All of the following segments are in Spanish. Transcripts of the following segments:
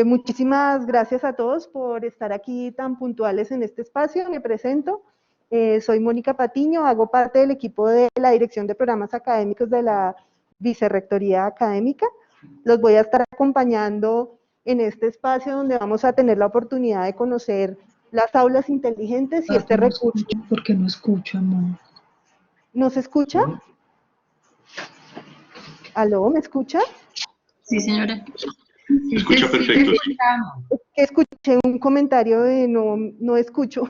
Muchísimas gracias a todos por estar aquí tan puntuales en este espacio. Me presento. Soy Mónica Patiño, hago parte del equipo de la Dirección de Programas Académicos de la Vicerrectoría Académica. Los voy a estar acompañando en este espacio donde vamos a tener la oportunidad de conocer las aulas inteligentes y este recurso. ¿Por qué no escucho, amor? ¿No se escucha? ¿Aló? ¿Me escucha? Sí, señora. Se escucha perfecto, sí. Escuché un comentario de no escucho.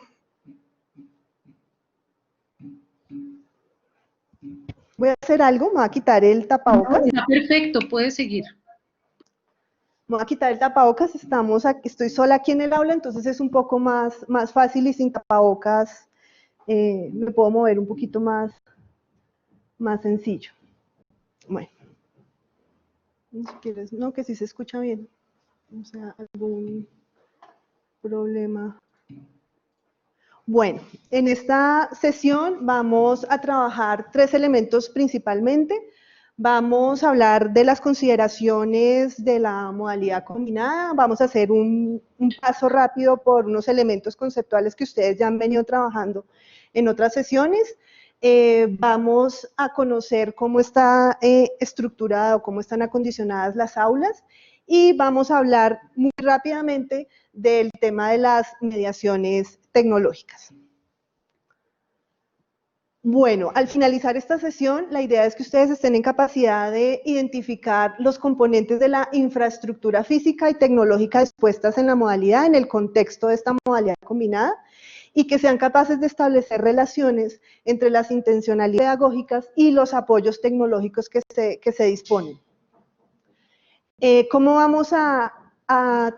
Voy a hacer algo, me voy a quitar el tapabocas. No, está perfecto, puede seguir. Me voy a quitar el tapabocas, estoy sola aquí en el aula, entonces es un poco más fácil y sin tapabocas me puedo mover un poquito más sencillo. Bueno, si quieres, no, que sí se escucha bien, o sea, algún problema. Bueno, en esta sesión vamos a trabajar 3 elementos principalmente. Vamos a hablar de las consideraciones de la modalidad combinada, vamos a hacer un paso rápido por unos elementos conceptuales que ustedes ya han venido trabajando en otras sesiones. Vamos a conocer cómo está estructurado, cómo están acondicionadas las aulas y vamos a hablar muy rápidamente del tema de las mediaciones tecnológicas. Bueno, al finalizar esta sesión, la idea es que ustedes estén en capacidad de identificar los componentes de la infraestructura física y tecnológica dispuestas en la modalidad, en el contexto de esta modalidad combinada, y que sean capaces de establecer relaciones entre las intencionalidades pedagógicas y los apoyos tecnológicos que se disponen. ¿Cómo vamos a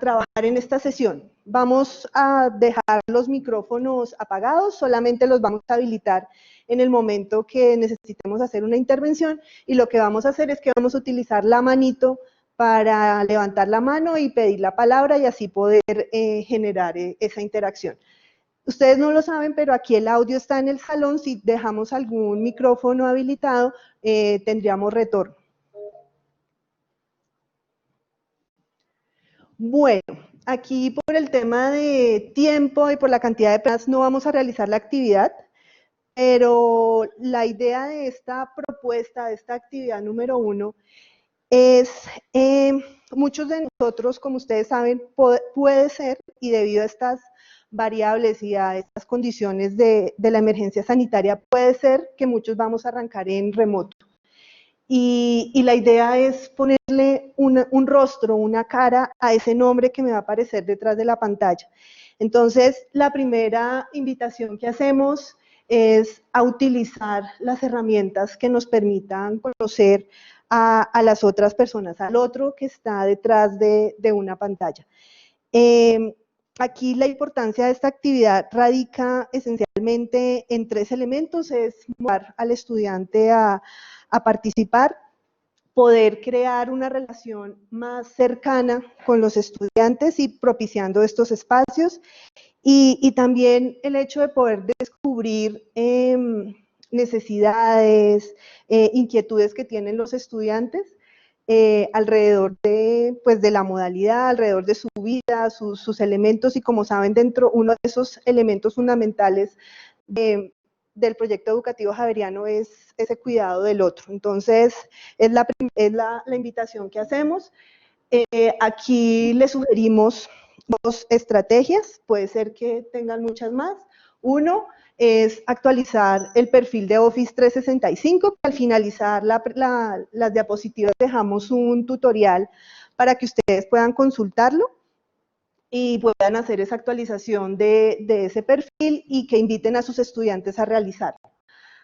trabajar en esta sesión? Vamos a dejar los micrófonos apagados, solamente los vamos a habilitar en el momento que necesitemos hacer una intervención, y lo que vamos a hacer es que vamos a utilizar la manito para levantar la mano y pedir la palabra y así poder generar esa interacción. Ustedes no lo saben, pero aquí el audio está en el salón. Si dejamos algún micrófono habilitado, tendríamos retorno. Bueno, aquí por el tema de tiempo y por la cantidad de personas no vamos a realizar la actividad, pero la idea de esta propuesta, de esta actividad número 1, es, muchos de nosotros, como ustedes saben, puede ser, y debido a estas variables y a estas condiciones de la emergencia sanitaria, puede ser que muchos vamos a arrancar en remoto. Y la idea es ponerle un rostro, una cara a ese nombre que me va a aparecer detrás de la pantalla. Entonces, la primera invitación que hacemos es a utilizar las herramientas que nos permitan conocer a las otras personas, al otro que está detrás de una pantalla. Aquí la importancia de esta actividad radica esencialmente en 3 elementos: es motivar al estudiante a participar, poder crear una relación más cercana con los estudiantes y propiciando estos espacios, y también el hecho de poder descubrir necesidades, inquietudes que tienen los estudiantes alrededor de la modalidad, alrededor de su vida, sus elementos, y como saben, uno de esos elementos fundamentales del proyecto educativo javeriano es ese cuidado del otro. Entonces, es la invitación que hacemos. Aquí les sugerimos 2 estrategias, puede ser que tengan muchas más. Uno es actualizar el perfil de Office 365, que al finalizar las diapositivas dejamos un tutorial para que ustedes puedan consultarlo y puedan hacer esa actualización de ese perfil y que inviten a sus estudiantes a realizarlo.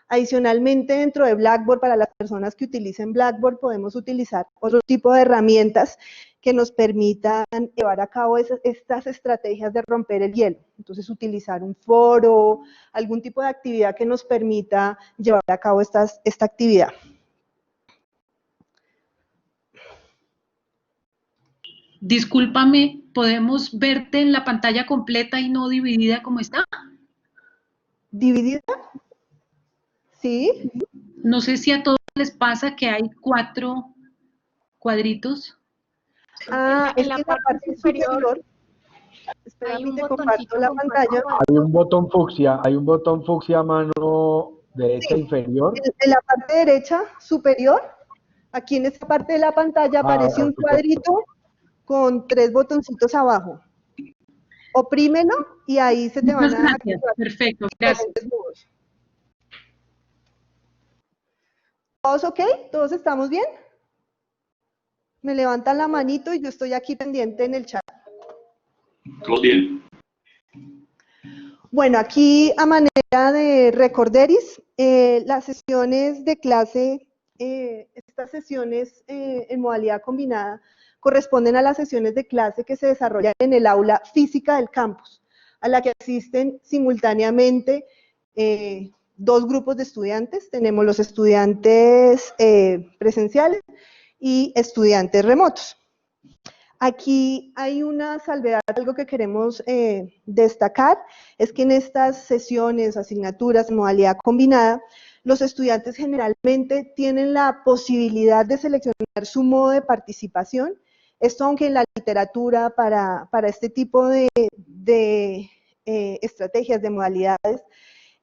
Adicionalmente, dentro de Blackboard, para las personas que utilicen Blackboard, podemos utilizar otro tipo de herramientas que nos permitan llevar a cabo estas estrategias de romper el hielo. Entonces, utilizar un foro, algún tipo de actividad que nos permita llevar a cabo esta actividad. Discúlpame, ¿podemos verte en la pantalla completa y no dividida como está? ¿Dividida? ¿Sí? No sé si a todos les pasa que hay 4 cuadritos. Ah, En es la que en la parte superior, hay espérame, un te botoncito comparto la con pantalla. Hay un botón fucsia a mano derecha Sí, inferior. en la parte derecha superior, aquí en esta parte de la pantalla aparece un cuadrito con 3 botoncitos abajo. Oprímelo y ahí se te van Muchas a gracias. activar Perfecto, gracias. diferentes modos. ¿Todos ok? ¿Todos estamos bien? Me levantan la manito y yo estoy aquí pendiente en el chat. Todo bien. Bueno, aquí a manera de recorderis, las sesiones de clase, estas sesiones en modalidad combinada, corresponden a las sesiones de clase que se desarrollan en el aula física del campus, a la que asisten simultáneamente 2 grupos de estudiantes. Tenemos los estudiantes presenciales y estudiantes remotos. Aquí hay una salvedad, algo que queremos destacar, es que en estas sesiones, asignaturas en modalidad combinada, los estudiantes generalmente tienen la posibilidad de seleccionar su modo de participación. Esto, aunque en la literatura para este tipo de estrategias, de modalidades,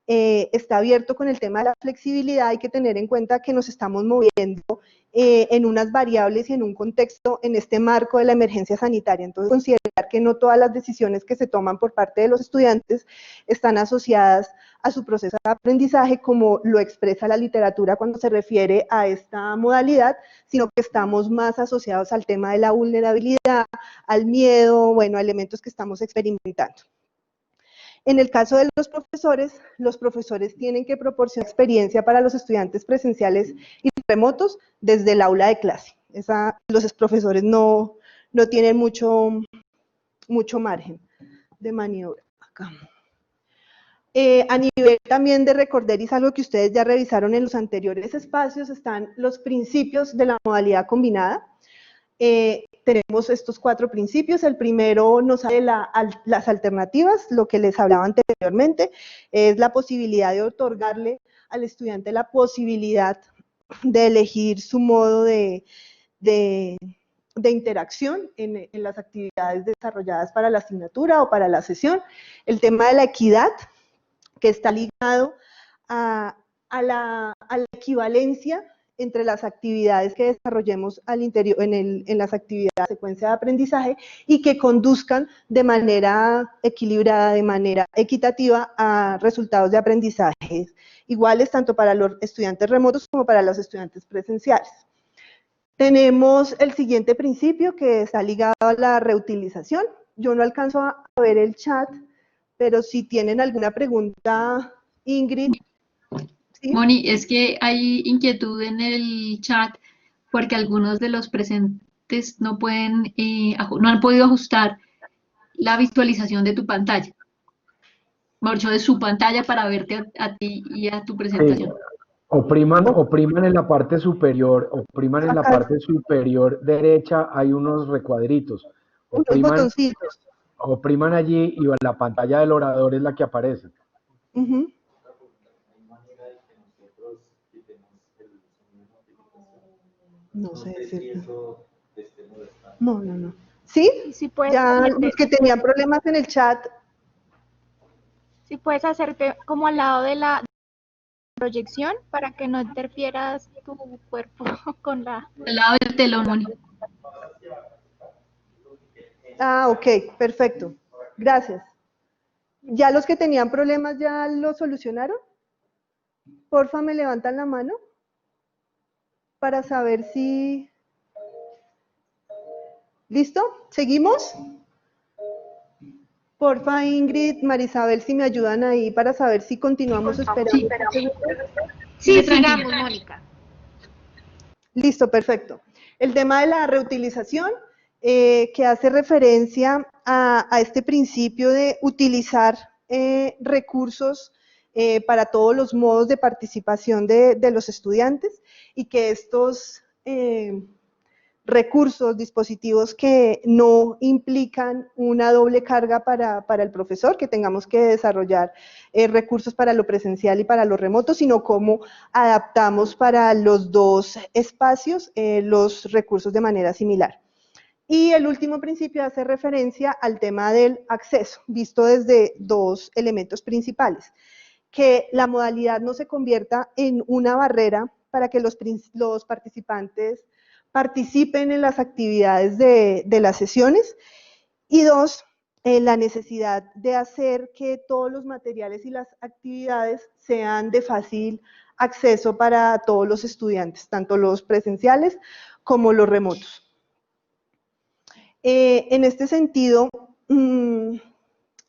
está abierto con el tema de la flexibilidad, hay que tener en cuenta que nos estamos moviendo en unas variables y en un contexto, en este marco de la emergencia sanitaria. Entonces, considerar que no todas las decisiones que se toman por parte de los estudiantes están asociadas a su proceso de aprendizaje, como lo expresa la literatura cuando se refiere a esta modalidad, sino que estamos más asociados al tema de la vulnerabilidad, al miedo, bueno, a elementos que estamos experimentando. En el caso de los profesores tienen que proporcionar experiencia para los estudiantes presenciales y remotos desde el aula de clase. Los profesores no tienen mucho margen de maniobra. Acá. A nivel también de recorderis, algo que ustedes ya revisaron en los anteriores espacios, están los principios de la modalidad combinada. Tenemos estos 4 principios. El primero nos habla de las alternativas, lo que les hablaba anteriormente, es la posibilidad de otorgarle al estudiante la posibilidad de elegir su modo de interacción en las actividades desarrolladas para la asignatura o para la sesión. El tema de la equidad, que está ligado a la equivalencia entre las actividades que desarrollemos al interior, en las actividades de secuencia de aprendizaje, y que conduzcan de manera equilibrada, de manera equitativa a resultados de aprendizaje iguales tanto para los estudiantes remotos como para los estudiantes presenciales. Tenemos el siguiente principio que está ligado a la reutilización. Yo no alcanzo a ver el chat, pero si tienen alguna pregunta, Ingrid. ¿Sí? Moni, es que hay inquietud en el chat porque algunos de los presentes no han podido ajustar la visualización de tu pantalla. Marcho de su pantalla para verte a ti y a tu presentación. Sí. Opriman en la parte superior, en la parte superior derecha hay unos recuadritos. Opriman allí y la pantalla del orador es la que aparece. No sé decirlo. No. ¿Sí? Si puedes, ya los que tenían problemas en el chat. si puedes hacerte como al lado de la proyección para que no interfieras tu cuerpo con la... Al lado del telón, Moni. Ah, ok, perfecto. Gracias. ¿Ya los que tenían problemas ya lo solucionaron? Porfa, me levantan la mano para saber si... ¿Listo? ¿Seguimos? Porfa, Ingrid, Marisabel, si me ayudan ahí para saber si continuamos esperando. Sí, sigamos, Mónica. Listo, perfecto. El tema de la reutilización, que hace referencia a este principio de utilizar recursos para todos los modos de participación de los estudiantes, y que estos recursos, dispositivos que no implican una doble carga para el profesor, que tengamos que desarrollar recursos para lo presencial y para lo remoto, sino cómo adaptamos para los dos espacios los recursos de manera similar. Y el último principio hace referencia al tema del acceso, visto desde dos elementos principales. Que la modalidad no se convierta en una barrera para que los participantes participen en las actividades de las sesiones. Y dos, la necesidad de hacer que todos los materiales y las actividades sean de fácil acceso para todos los estudiantes, tanto los presenciales como los remotos. En este sentido,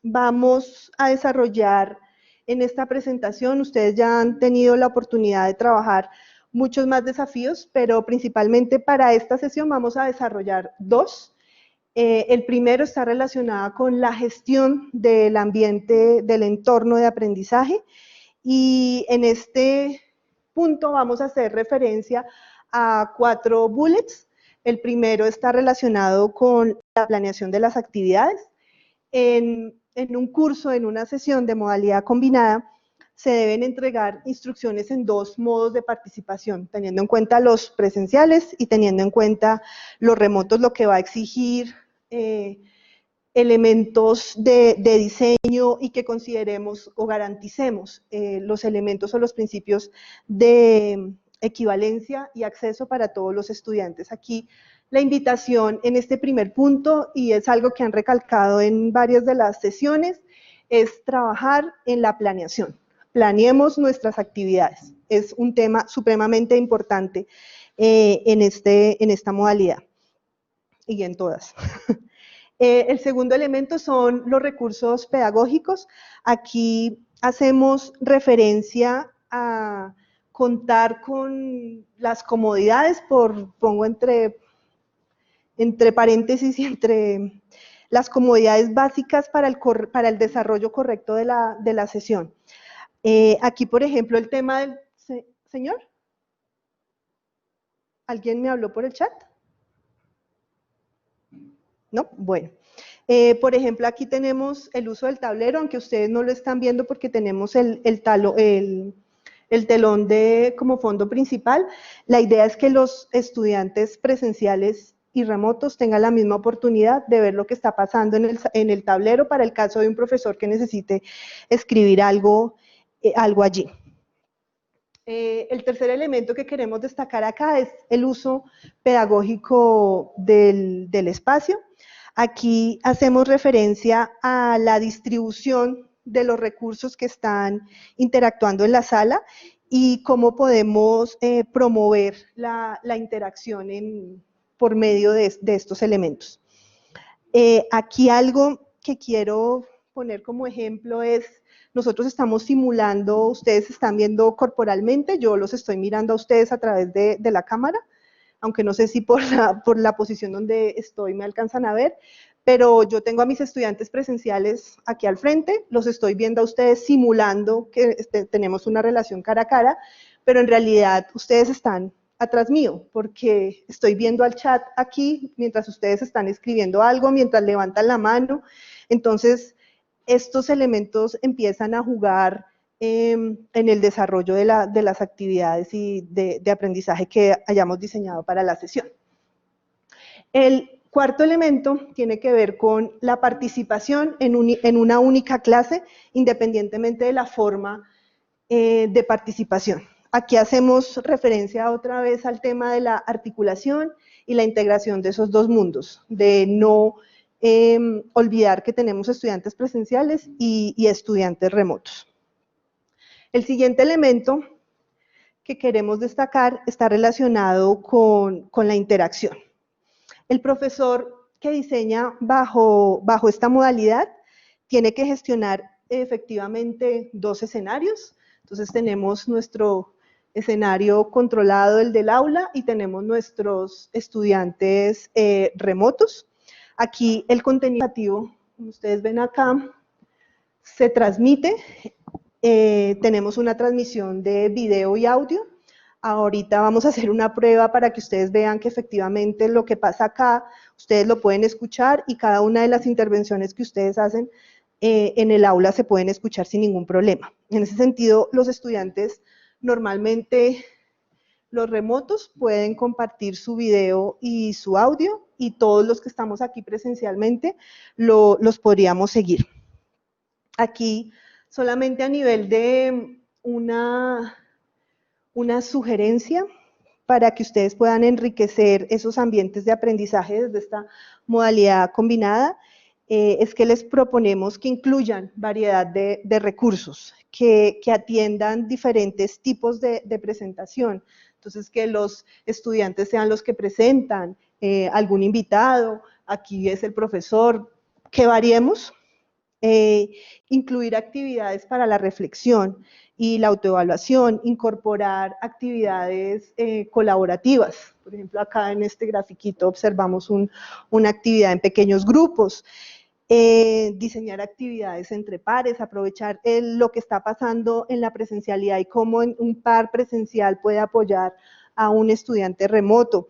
vamos a desarrollar en esta presentación, ustedes ya han tenido la oportunidad de trabajar muchos más desafíos, pero principalmente para esta sesión vamos a desarrollar dos. El primero está relacionado con la gestión del ambiente, del entorno de aprendizaje, y en este punto vamos a hacer referencia a 4 bullets. El primero está relacionado con la planeación de las actividades. En un curso, en una sesión de modalidad combinada, se deben entregar instrucciones en 2 modos de participación, teniendo en cuenta los presenciales y teniendo en cuenta los remotos, lo que va a exigir elementos de diseño y que consideremos o garanticemos los elementos o los principios de equivalencia y acceso para todos los estudiantes. Aquí la invitación en este primer punto, y es algo que han recalcado en varias de las sesiones, es trabajar en la planeación. Planeemos nuestras actividades. Es un tema supremamente importante en esta modalidad y en todas. El segundo elemento son los recursos pedagógicos. Aquí hacemos referencia a contar con las comodidades, pongo entre paréntesis y entre las comodidades básicas para el desarrollo correcto de la sesión. Aquí, por ejemplo, el tema del... ¿Señor? ¿Alguien me habló por el chat? ¿No? Bueno. Por ejemplo, aquí tenemos el uso del tablero, aunque ustedes no lo están viendo porque tenemos el telón como fondo principal. La idea es que los estudiantes presenciales y remotos tengan la misma oportunidad de ver lo que está pasando en el tablero para el caso de un profesor que necesite escribir algo allí. El tercer elemento que queremos destacar acá es el uso pedagógico del espacio. Aquí hacemos referencia a la distribución de los recursos que están interactuando en la sala y cómo podemos promover la interacción por medio de estos elementos. Aquí algo que quiero poner como ejemplo es, nosotros estamos simulando, ustedes están viendo corporalmente, yo los estoy mirando a ustedes a través de la cámara, aunque no sé si por la posición donde estoy me alcanzan a ver, pero yo tengo a mis estudiantes presenciales aquí al frente, los estoy viendo a ustedes simulando que tenemos una relación cara a cara, pero en realidad ustedes están atrás mío, porque estoy viendo al chat aquí mientras ustedes están escribiendo algo, mientras levantan la mano. Entonces, estos elementos empiezan a jugar en el desarrollo de las actividades y de aprendizaje que hayamos diseñado para la sesión. El cuarto elemento tiene que ver con la participación en una única clase, independientemente de la forma de participación. Aquí hacemos referencia otra vez al tema de la articulación y la integración de esos dos mundos, de no olvidar que tenemos estudiantes presenciales y estudiantes remotos. El siguiente elemento que queremos destacar está relacionado con la interacción. El profesor que diseña bajo esta modalidad tiene que gestionar efectivamente 2 escenarios. Entonces tenemos nuestro escenario controlado, el del aula, y tenemos nuestros estudiantes remotos. Aquí el contenido educativo, como ustedes ven acá, se transmite. Tenemos una transmisión de video y audio. Ahorita vamos a hacer una prueba para que ustedes vean que efectivamente lo que pasa acá, ustedes lo pueden escuchar y cada una de las intervenciones que ustedes hacen en el aula se pueden escuchar sin ningún problema. En ese sentido, los estudiantes normalmente, los remotos pueden compartir su video y su audio y todos los que estamos aquí presencialmente los podríamos seguir. Aquí solamente a nivel de una sugerencia para que ustedes puedan enriquecer esos ambientes de aprendizaje desde esta modalidad combinada, es que les proponemos que incluyan variedad de recursos, que atiendan diferentes tipos de presentación. Entonces, que los estudiantes sean los que presentan, algún invitado, aquí es el profesor, que variemos, incluir actividades para la reflexión y la autoevaluación, incorporar actividades colaborativas. Por ejemplo, acá en este grafiquito observamos una actividad en pequeños grupos, diseñar actividades entre pares, aprovechar lo que está pasando en la presencialidad y cómo un par presencial puede apoyar a un estudiante remoto.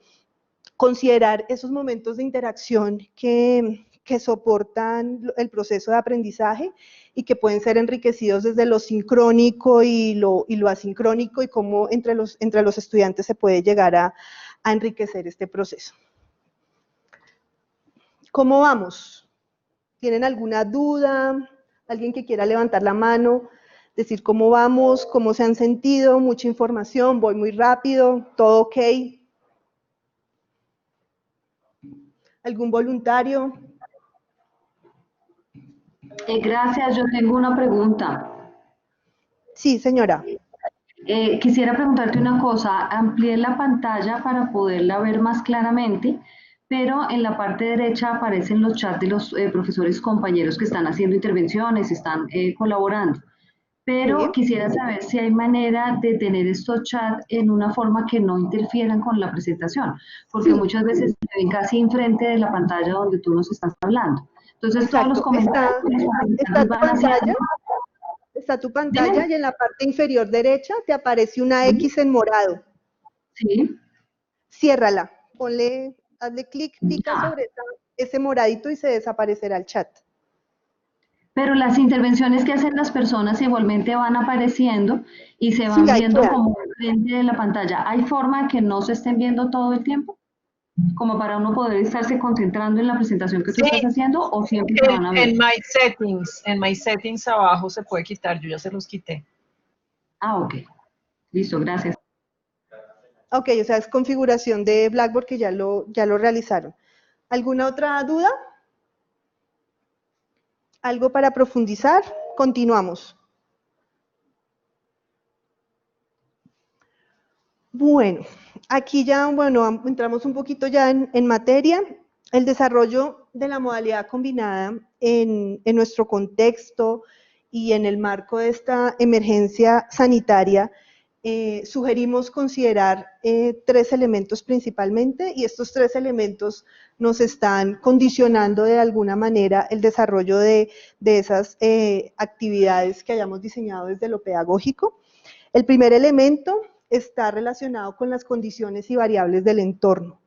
Considerar esos momentos de interacción que soportan el proceso de aprendizaje y que pueden ser enriquecidos desde lo sincrónico y lo asincrónico y cómo entre los estudiantes se puede llegar a enriquecer este proceso. ¿Cómo vamos? ¿Tienen alguna duda? ¿Alguien que quiera levantar la mano? Decir cómo vamos, cómo se han sentido, mucha información, voy muy rápido, todo ok. ¿Algún voluntario? Gracias, yo tengo una pregunta. Sí, señora. Quisiera preguntarte una cosa, amplié la pantalla para poderla ver más claramente, pero en la parte derecha aparecen los chats de los profesores compañeros que están haciendo intervenciones, están colaborando. Pero Sí. quisiera saber si hay manera de tener estos chats en una forma que no interfieran con la presentación, porque Sí. muchas veces se ven casi enfrente de la pantalla donde tú nos estás hablando. Entonces, Exacto. todos los comentarios Está tu van pantalla, haciendo. está tu pantalla Dime. y en la parte inferior derecha te aparece una X en morado. Sí. Ciérrala, hazle clic, pica Ya. sobre ese moradito y se desaparecerá el chat. Pero las intervenciones que hacen las personas igualmente van apareciendo y se van Sí, ahí viendo queda. como frente de la pantalla. ¿Hay forma que no se estén viendo todo el tiempo? Como para uno poder estarse concentrando en la presentación que tú estás haciendo, o siempre se van a ver. En My Settings abajo se puede quitar, yo ya se los quité. Ah, ok. Listo, gracias. Ok, o sea, es configuración de Blackboard que ya lo realizaron. ¿Alguna otra duda? ¿Algo para profundizar? Continuamos. Bueno, aquí ya, entramos un poquito ya en materia. El desarrollo de la modalidad combinada en nuestro contexto y en el marco de esta emergencia sanitaria, sugerimos considerar 3 elementos principalmente, y estos 3 elementos nos están condicionando de alguna manera el desarrollo de esas actividades que hayamos diseñado desde lo pedagógico. El primer elemento está relacionado con las condiciones y variables del entorno.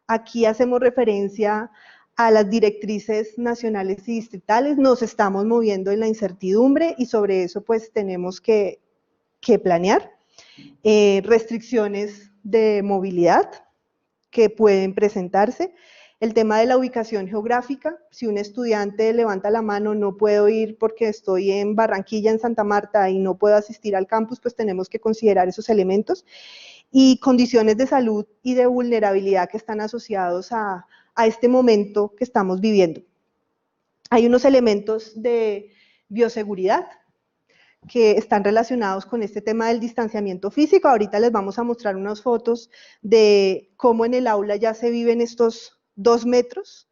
Aquí hacemos referencia a las directrices nacionales y distritales, nos estamos moviendo en la incertidumbre y sobre eso pues tenemos que planear. Restricciones de movilidad que pueden presentarse. El tema de la ubicación geográfica, si un estudiante levanta la mano, no puedo ir porque estoy en Barranquilla, en Santa Marta, y no puedo asistir al campus, pues tenemos que considerar esos elementos. Y condiciones de salud y de vulnerabilidad que están asociados a este momento que estamos viviendo. Hay unos elementos de bioseguridad que están relacionados con este tema del distanciamiento físico. Ahorita les vamos a mostrar unas fotos de cómo en el aula ya se viven estos 2 metros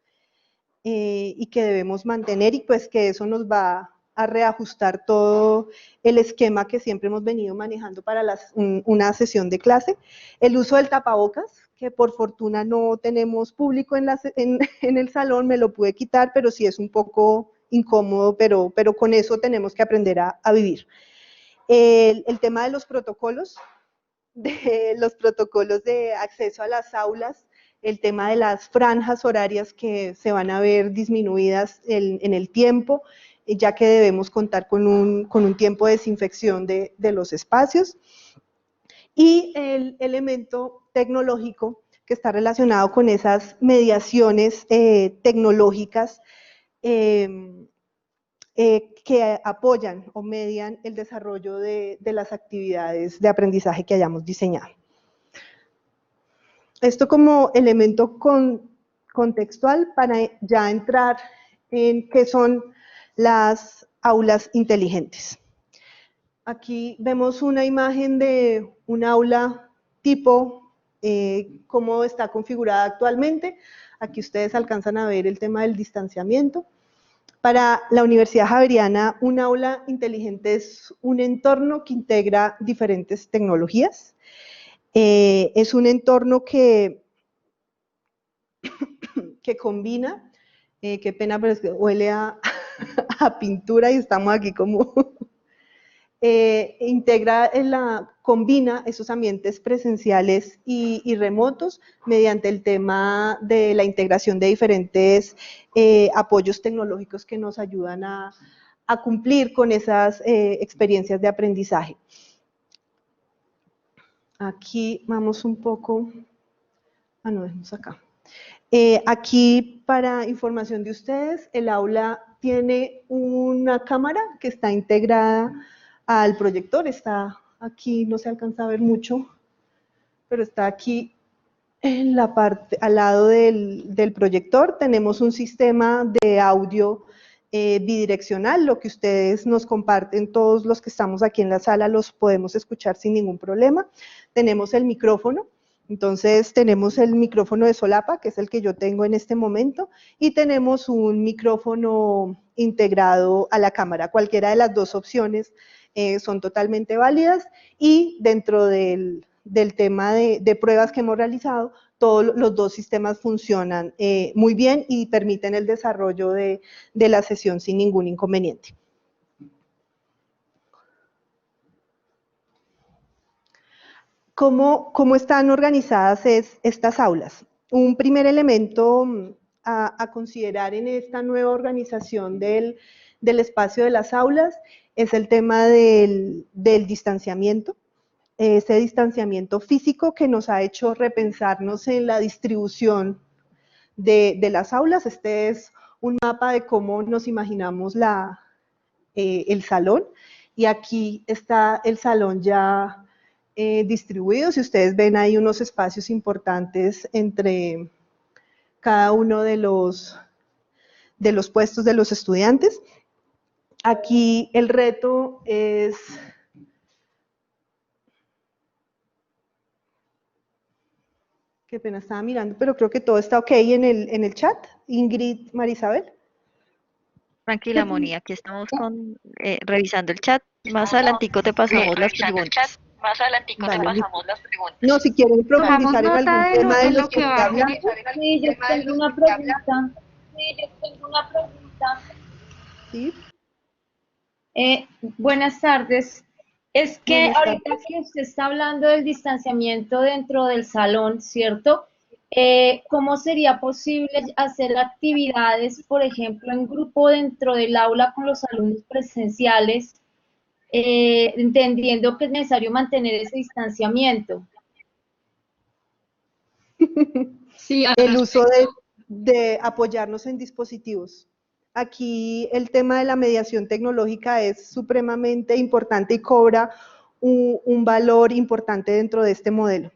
y que debemos mantener, y pues que eso nos va a reajustar todo el esquema que siempre hemos venido manejando para una sesión de clase. El uso del tapabocas, que por fortuna no tenemos público en el salón, me lo pude quitar, pero sí es un poco incómodo, pero con eso tenemos que aprender a vivir. El tema de los protocolos, de los protocolos de acceso a las aulas, el tema de las franjas horarias que se van a ver disminuidas en el tiempo, ya que debemos contar con un tiempo de desinfección de los espacios. Y el elemento tecnológico que está relacionado con esas mediaciones tecnológicas que apoyan o median el desarrollo de las actividades de aprendizaje que hayamos diseñado. Esto como elemento contextual para ya entrar en qué son las aulas inteligentes. Aquí vemos una imagen de un aula tipo, cómo está configurada actualmente. Aquí ustedes alcanzan a ver el tema del distanciamiento. Para la Universidad Javeriana, un aula inteligente es un entorno que integra diferentes tecnologías. Es un entorno que combina, qué pena, pero es que huele a pintura y estamos aquí como... combina esos ambientes presenciales y remotos mediante el tema de la integración de diferentes apoyos tecnológicos que nos ayudan a cumplir con esas experiencias de aprendizaje. Aquí vamos un poco, no, dejemos acá. Aquí, para información de ustedes, el aula tiene una cámara que está integrada al proyector, está aquí, no se alcanza a ver mucho, pero está aquí en la parte, al lado del proyector. Tenemos un sistema de audio bidireccional, lo que ustedes nos comparten, todos los que estamos aquí en la sala los podemos escuchar sin ningún problema. Tenemos el micrófono, entonces tenemos el micrófono de solapa, que es el que yo tengo en este momento, y tenemos un micrófono integrado a la cámara. Cualquiera de las dos opciones son totalmente válidas, y dentro del tema de pruebas que hemos realizado, todos los dos sistemas funcionan muy bien y permiten el desarrollo de la sesión sin ningún inconveniente. ¿Cómo están organizadas estas aulas? Un primer elemento a considerar en esta nueva organización del espacio de las aulas es el tema del distanciamiento. Ese distanciamiento físico que nos ha hecho repensarnos en la distribución de las aulas. Este es un mapa de cómo nos imaginamos el salón, y aquí está el salón ya distribuido. Si ustedes ven, hay unos espacios importantes entre cada uno de los puestos de los estudiantes. Aquí el reto es... Qué pena, estaba mirando, pero creo que todo está ok en el chat. Ingrid, Marisabel. Tranquila, Moni, aquí estamos revisando el chat. Más adelantico te pasamos las preguntas. Vale. No, si quieren profundizar en algún tema de los que se hablan. Sí, yo tengo una pregunta. Sí. Buenas tardes. Es que ahorita que usted está hablando del distanciamiento dentro del salón, ¿cierto? ¿Cómo sería posible hacer actividades, por ejemplo, en grupo dentro del aula con los alumnos presenciales, entendiendo que es necesario mantener ese distanciamiento? Sí, el uso de apoyarnos en dispositivos. Aquí el tema de la mediación tecnológica es supremamente importante y cobra un valor importante dentro de este modelo.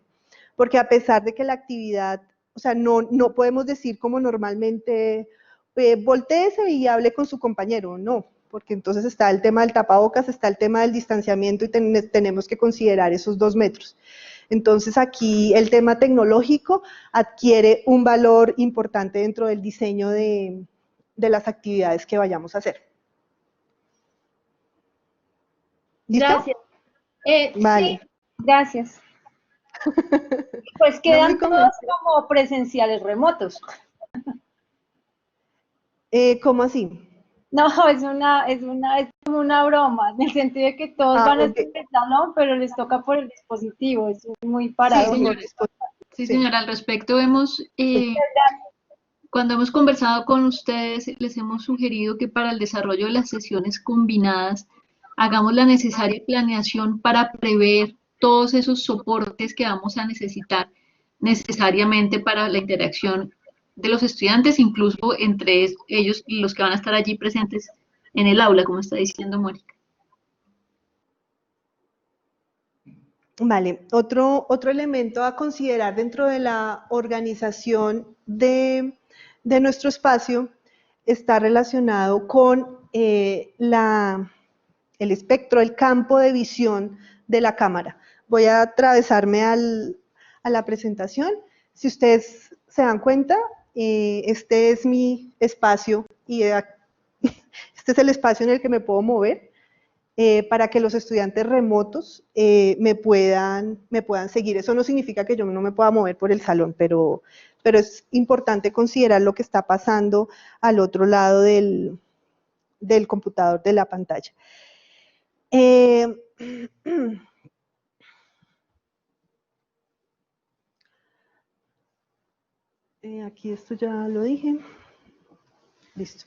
Porque a pesar de que la actividad, o sea, no podemos decir como normalmente, voltéese y hable con su compañero, no, porque entonces está el tema del tapabocas, está el tema del distanciamiento y tenemos que considerar esos 2 metros. Entonces aquí el tema tecnológico adquiere un valor importante dentro del diseño de las actividades que vayamos a hacer. ¿Listo? Gracias. Vale. Sí, gracias. Pues quedan todos como presenciales remotos. ¿Cómo así? No, es como una broma, en el sentido de que todos van a ok. estar en el salón, pero les toca por el dispositivo, eso es muy Sí, paradójico. señora. Sí, señora, al respecto cuando hemos conversado con ustedes, les hemos sugerido que para el desarrollo de las sesiones combinadas hagamos la necesaria planeación para prever todos esos soportes que vamos a necesitar necesariamente para la interacción de los estudiantes, incluso entre ellos y los que van a estar allí presentes en el aula, como está diciendo Mónica. Vale, otro elemento a considerar dentro de la organización de nuestro espacio está relacionado con el espectro, el campo de visión de la cámara. Voy a atravesarme a la presentación. Si ustedes se dan cuenta, este es mi espacio y este es el espacio en el que me puedo mover. Para que los estudiantes remotos me puedan seguir. Eso no significa que yo no me pueda mover por el salón, pero es importante considerar lo que está pasando al otro lado del computador, de la pantalla. Aquí esto ya lo dije. Listo.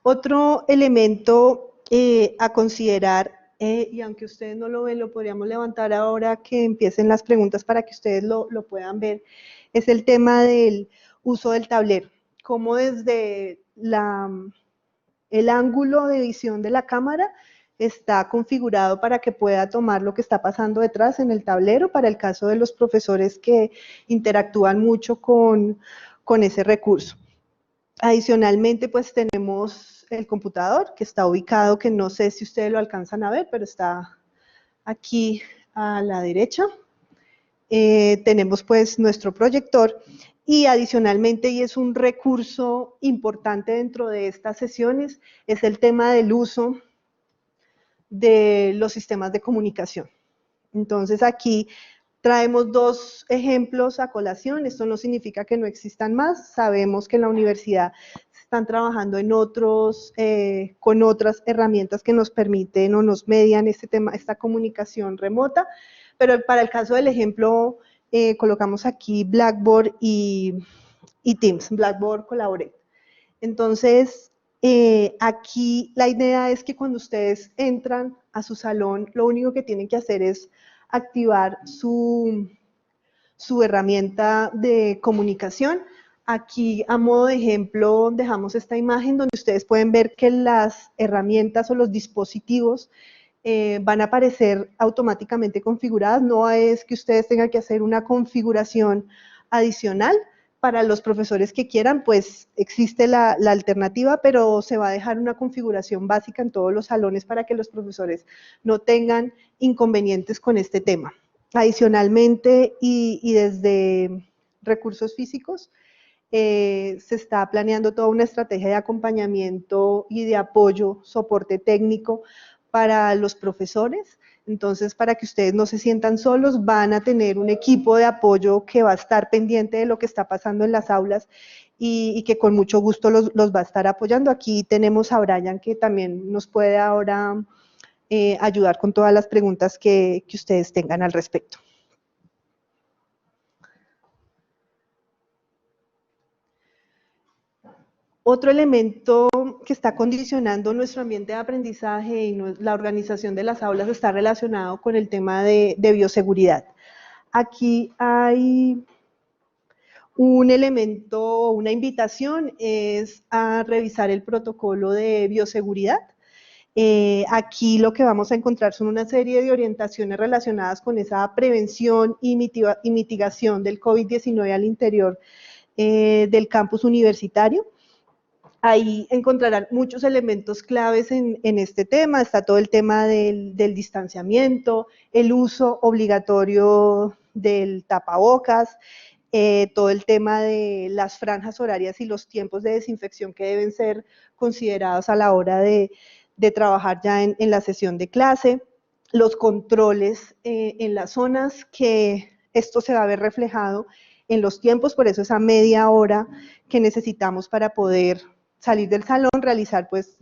Otro elemento a considerar, y aunque ustedes no lo ven, lo podríamos levantar ahora que empiecen las preguntas para que ustedes lo puedan ver, es el tema del uso del tablero. Cómo desde el ángulo de visión de la cámara está configurado para que pueda tomar lo que está pasando detrás en el tablero, para el caso de los profesores que interactúan mucho con ese recurso. Adicionalmente, pues tenemos el computador que está ubicado, que no sé si ustedes lo alcanzan a ver, pero está aquí a la derecha. Tenemos pues nuestro proyector y adicionalmente, y es un recurso importante dentro de estas sesiones, es el tema del uso de los sistemas de comunicación. Entonces aquí traemos dos ejemplos a colación. Esto no significa que no existan más. Sabemos que en la universidad están trabajando en con otras herramientas que nos permiten o nos median esta comunicación remota, pero para el caso del ejemplo colocamos aquí Blackboard y Teams, Blackboard Collaborate. Entonces, aquí la idea es que cuando ustedes entran a su salón, lo único que tienen que hacer es activar su herramienta de comunicación. Aquí, a modo de ejemplo, dejamos esta imagen donde ustedes pueden ver que las herramientas o los dispositivos van a aparecer automáticamente configuradas. No es que ustedes tengan que hacer una configuración adicional. Para los profesores que quieran, pues existe la alternativa, pero se va a dejar una configuración básica en todos los salones para que los profesores no tengan inconvenientes con este tema. Adicionalmente, y desde recursos físicos, se está planeando toda una estrategia de acompañamiento y de apoyo, soporte técnico para los profesores. Entonces, para que ustedes no se sientan solos, van a tener un equipo de apoyo que va a estar pendiente de lo que está pasando en las aulas y que con mucho gusto los va a estar apoyando. Aquí tenemos a Brian, que también nos puede ahora ayudar con todas las preguntas que ustedes tengan al respecto. Otro elemento que está condicionando nuestro ambiente de aprendizaje y la organización de las aulas está relacionado con el tema de bioseguridad. Aquí hay un elemento, una invitación, es a revisar el protocolo de bioseguridad. Aquí lo que vamos a encontrar son una serie de orientaciones relacionadas con esa prevención y mitigación del COVID-19 al interior del campus universitario. Ahí encontrarán muchos elementos claves en este tema. Está todo el tema del distanciamiento, el uso obligatorio del tapabocas, todo el tema de las franjas horarias y los tiempos de desinfección que deben ser considerados a la hora de trabajar ya en la sesión de clase, los controles en las zonas, que esto se va a ver reflejado en los tiempos, por eso esa media hora que necesitamos para poder salir del salón, realizar pues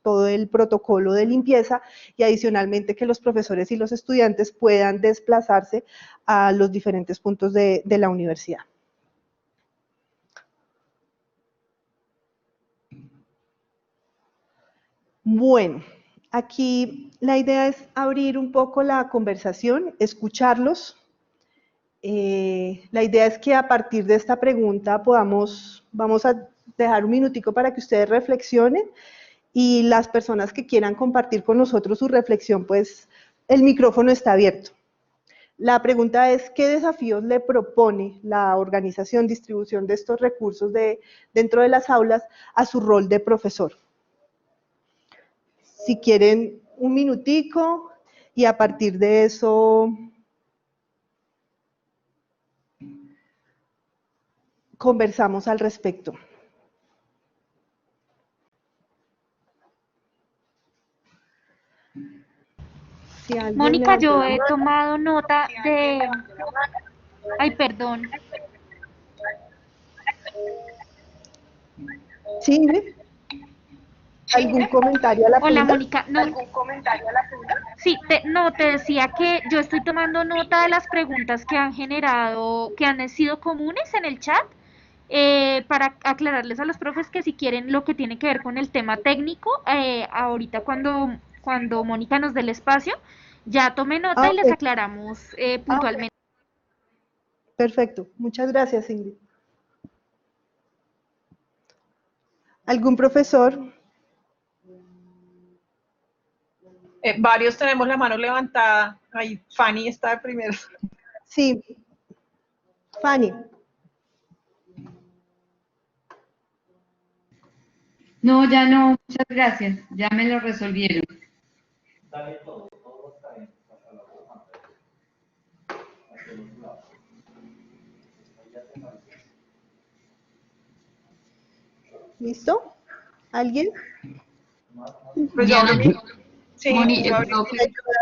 todo el protocolo de limpieza y adicionalmente que los profesores y los estudiantes puedan desplazarse a los diferentes puntos de la universidad. Bueno, aquí la idea es abrir un poco la conversación, escucharlos. La idea es que a partir de esta pregunta vamos a dejar un minutico para que ustedes reflexionen y las personas que quieran compartir con nosotros su reflexión, pues el micrófono está abierto. La pregunta es, ¿qué desafíos le propone la organización, distribución de estos recursos dentro de las aulas a su rol de profesor? Si quieren un minutico y a partir de eso conversamos al respecto. Si Mónica, levantó yo la he mano. tomado nota de... Ay, perdón. Sí, Ingrid. ¿Algún comentario a la Hola, pregunta? Mónica. No, sí, te decía que yo estoy tomando nota de las preguntas que han generado, que han sido comunes en el chat, para aclararles a los profes que si quieren lo que tiene que ver con el tema técnico, ahorita cuando Mónica nos dé el espacio, ya tomé nota y les Ok. aclaramos puntualmente. Perfecto. Muchas gracias, Ingrid. ¿Algún profesor? Varios tenemos la mano levantada. Ahí Fanny está de primero. Sí. Fanny. No, ya no, muchas gracias. Ya me lo resolvieron. ¿Listo? ¿Alguien? Pues yo Diana, abro mi- Sí, Moni, yo abrí-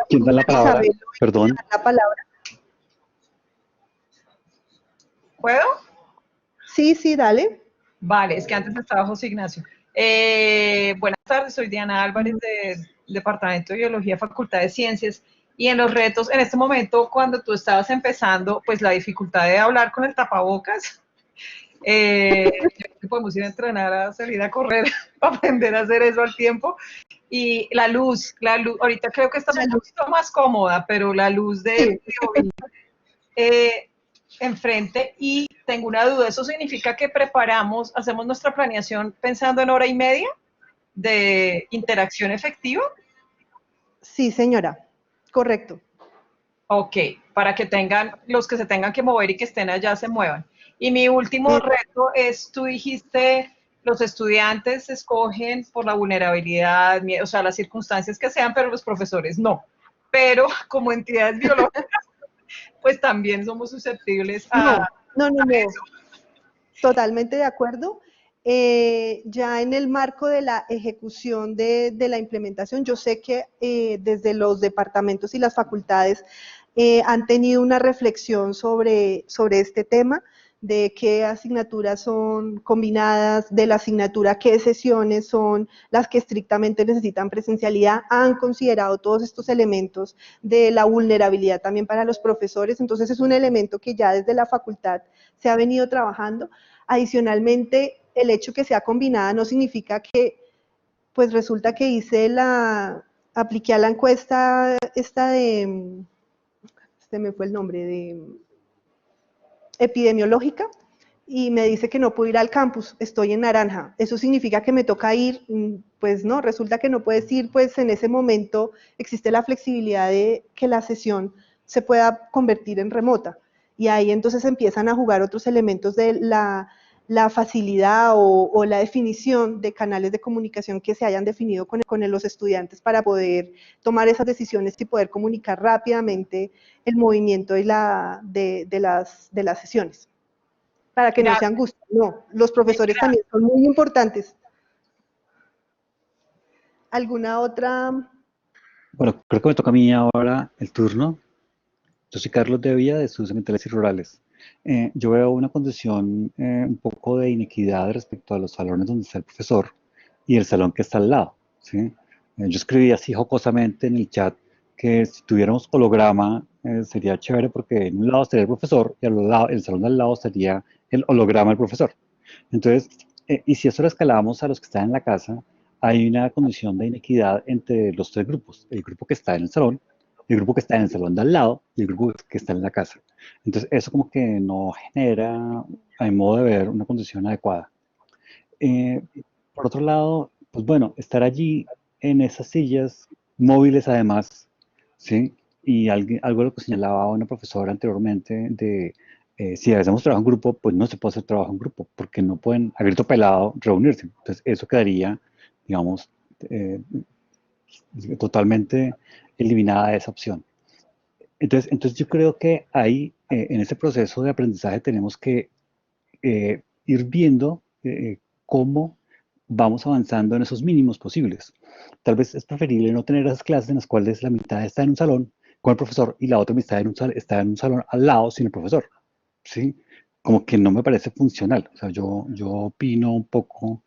¿Quién da la palabra? Isabel, Perdón. la palabra. ¿Puedo? Sí, dale. Vale, es que antes estaba José Ignacio. Buenas tardes, soy Diana Álvarez del Departamento de Biología, Facultad de Ciencias. Y en los retos, en este momento, cuando tú estabas empezando, pues la dificultad de hablar con el tapabocas, yo creo que podemos ir a entrenar a salir a correr para aprender a hacer eso al tiempo. Y la luz, ahorita creo que estás un poquito más cómoda, pero la luz de enfrente. Y tengo una duda, ¿eso significa que hacemos nuestra planeación pensando en hora y media de interacción efectiva? Sí, señora. Correcto. Ok, para que los que se tengan que mover y que estén allá se muevan. Y mi último reto es, tú dijiste, los estudiantes escogen por la vulnerabilidad, o sea, las circunstancias que sean, pero los profesores no. Pero como entidades biológicas, pues también somos susceptibles a... No. Totalmente de acuerdo. Ya en el marco de la ejecución de la implementación, yo sé que desde los departamentos y las facultades han tenido una reflexión sobre este tema, de qué asignaturas son combinadas, de la asignatura qué sesiones son las que estrictamente necesitan presencialidad, han considerado todos estos elementos de la vulnerabilidad también para los profesores, entonces es un elemento que ya desde la facultad se ha venido trabajando. Adicionalmente, el hecho que sea combinada no significa que, pues resulta que apliqué a la encuesta esta me fue el nombre, de epidemiológica, y me dice que no puedo ir al campus, estoy en naranja. ¿Eso significa que me toca ir? Pues no, resulta que no puedes ir, pues en ese momento existe la flexibilidad de que la sesión se pueda convertir en remota. Y ahí entonces empiezan a jugar otros elementos de la facilidad o la definición de canales de comunicación que se hayan definido con los estudiantes para poder tomar esas decisiones y poder comunicar rápidamente el movimiento de las sesiones, para que no se angustien. No, los profesores también son muy importantes. ¿Alguna otra? Bueno, creo que me toca a mí ahora el turno. Yo soy Carlos Devia de Estudios Ambientales y Rurales. yo veo una condición un poco de inequidad respecto a los salones donde está el profesor y el salón que está al lado, ¿sí? Yo escribí así jocosamente en el chat que si tuviéramos holograma sería chévere porque en un lado estaría el profesor y al lado, el salón de al lado estaría el holograma del profesor. Entonces, y si eso lo escalamos a los que están en la casa, hay una condición de inequidad entre los tres grupos, el grupo que está en el salón, el grupo que está en el salón de al lado y el grupo que está en la casa. Entonces, eso como que no genera, a mi modo de ver, una condición adecuada. Por otro lado, pues bueno, estar allí en esas sillas móviles además, ¿sí? Y algo de lo que señalaba una profesora anteriormente de si hacemos trabajo en grupo, pues no se puede hacer trabajo en grupo, porque no pueden a grito pelado reunirse. Entonces, eso quedaría, digamos, totalmente eliminada esa opción. Entonces yo creo que ahí, en ese proceso de aprendizaje, tenemos que ir viendo cómo vamos avanzando en esos mínimos posibles. Tal vez es preferible no tener esas clases en las cuales la mitad está en un salón con el profesor y la otra mitad está en un salón al lado sin el profesor, ¿sí? Como que no me parece funcional. O sea, yo opino un poco,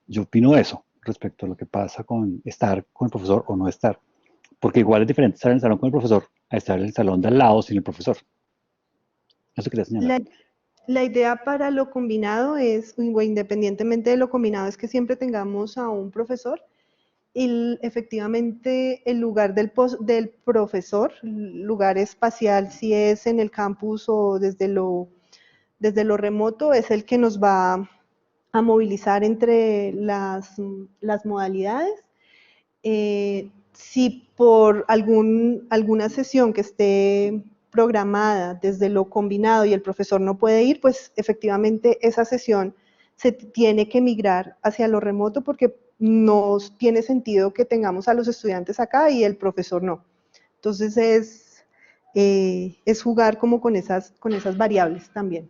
yo opino eso respecto a lo que pasa con estar con el profesor o no estar. Porque igual es diferente estar en el salón con el profesor a estar en el salón de al lado sin el profesor. Eso quería señalar. La idea para lo combinado es, o independientemente de lo combinado, es que siempre tengamos a un profesor y efectivamente el lugar del profesor, lugar espacial, si es en el campus o desde lo remoto, es el que nos va a movilizar entre las modalidades. Si por alguna sesión que esté programada desde lo combinado y el profesor no puede ir, pues efectivamente esa sesión se tiene que migrar hacia lo remoto porque no tiene sentido que tengamos a los estudiantes acá y el profesor no. Entonces es jugar como con esas variables también.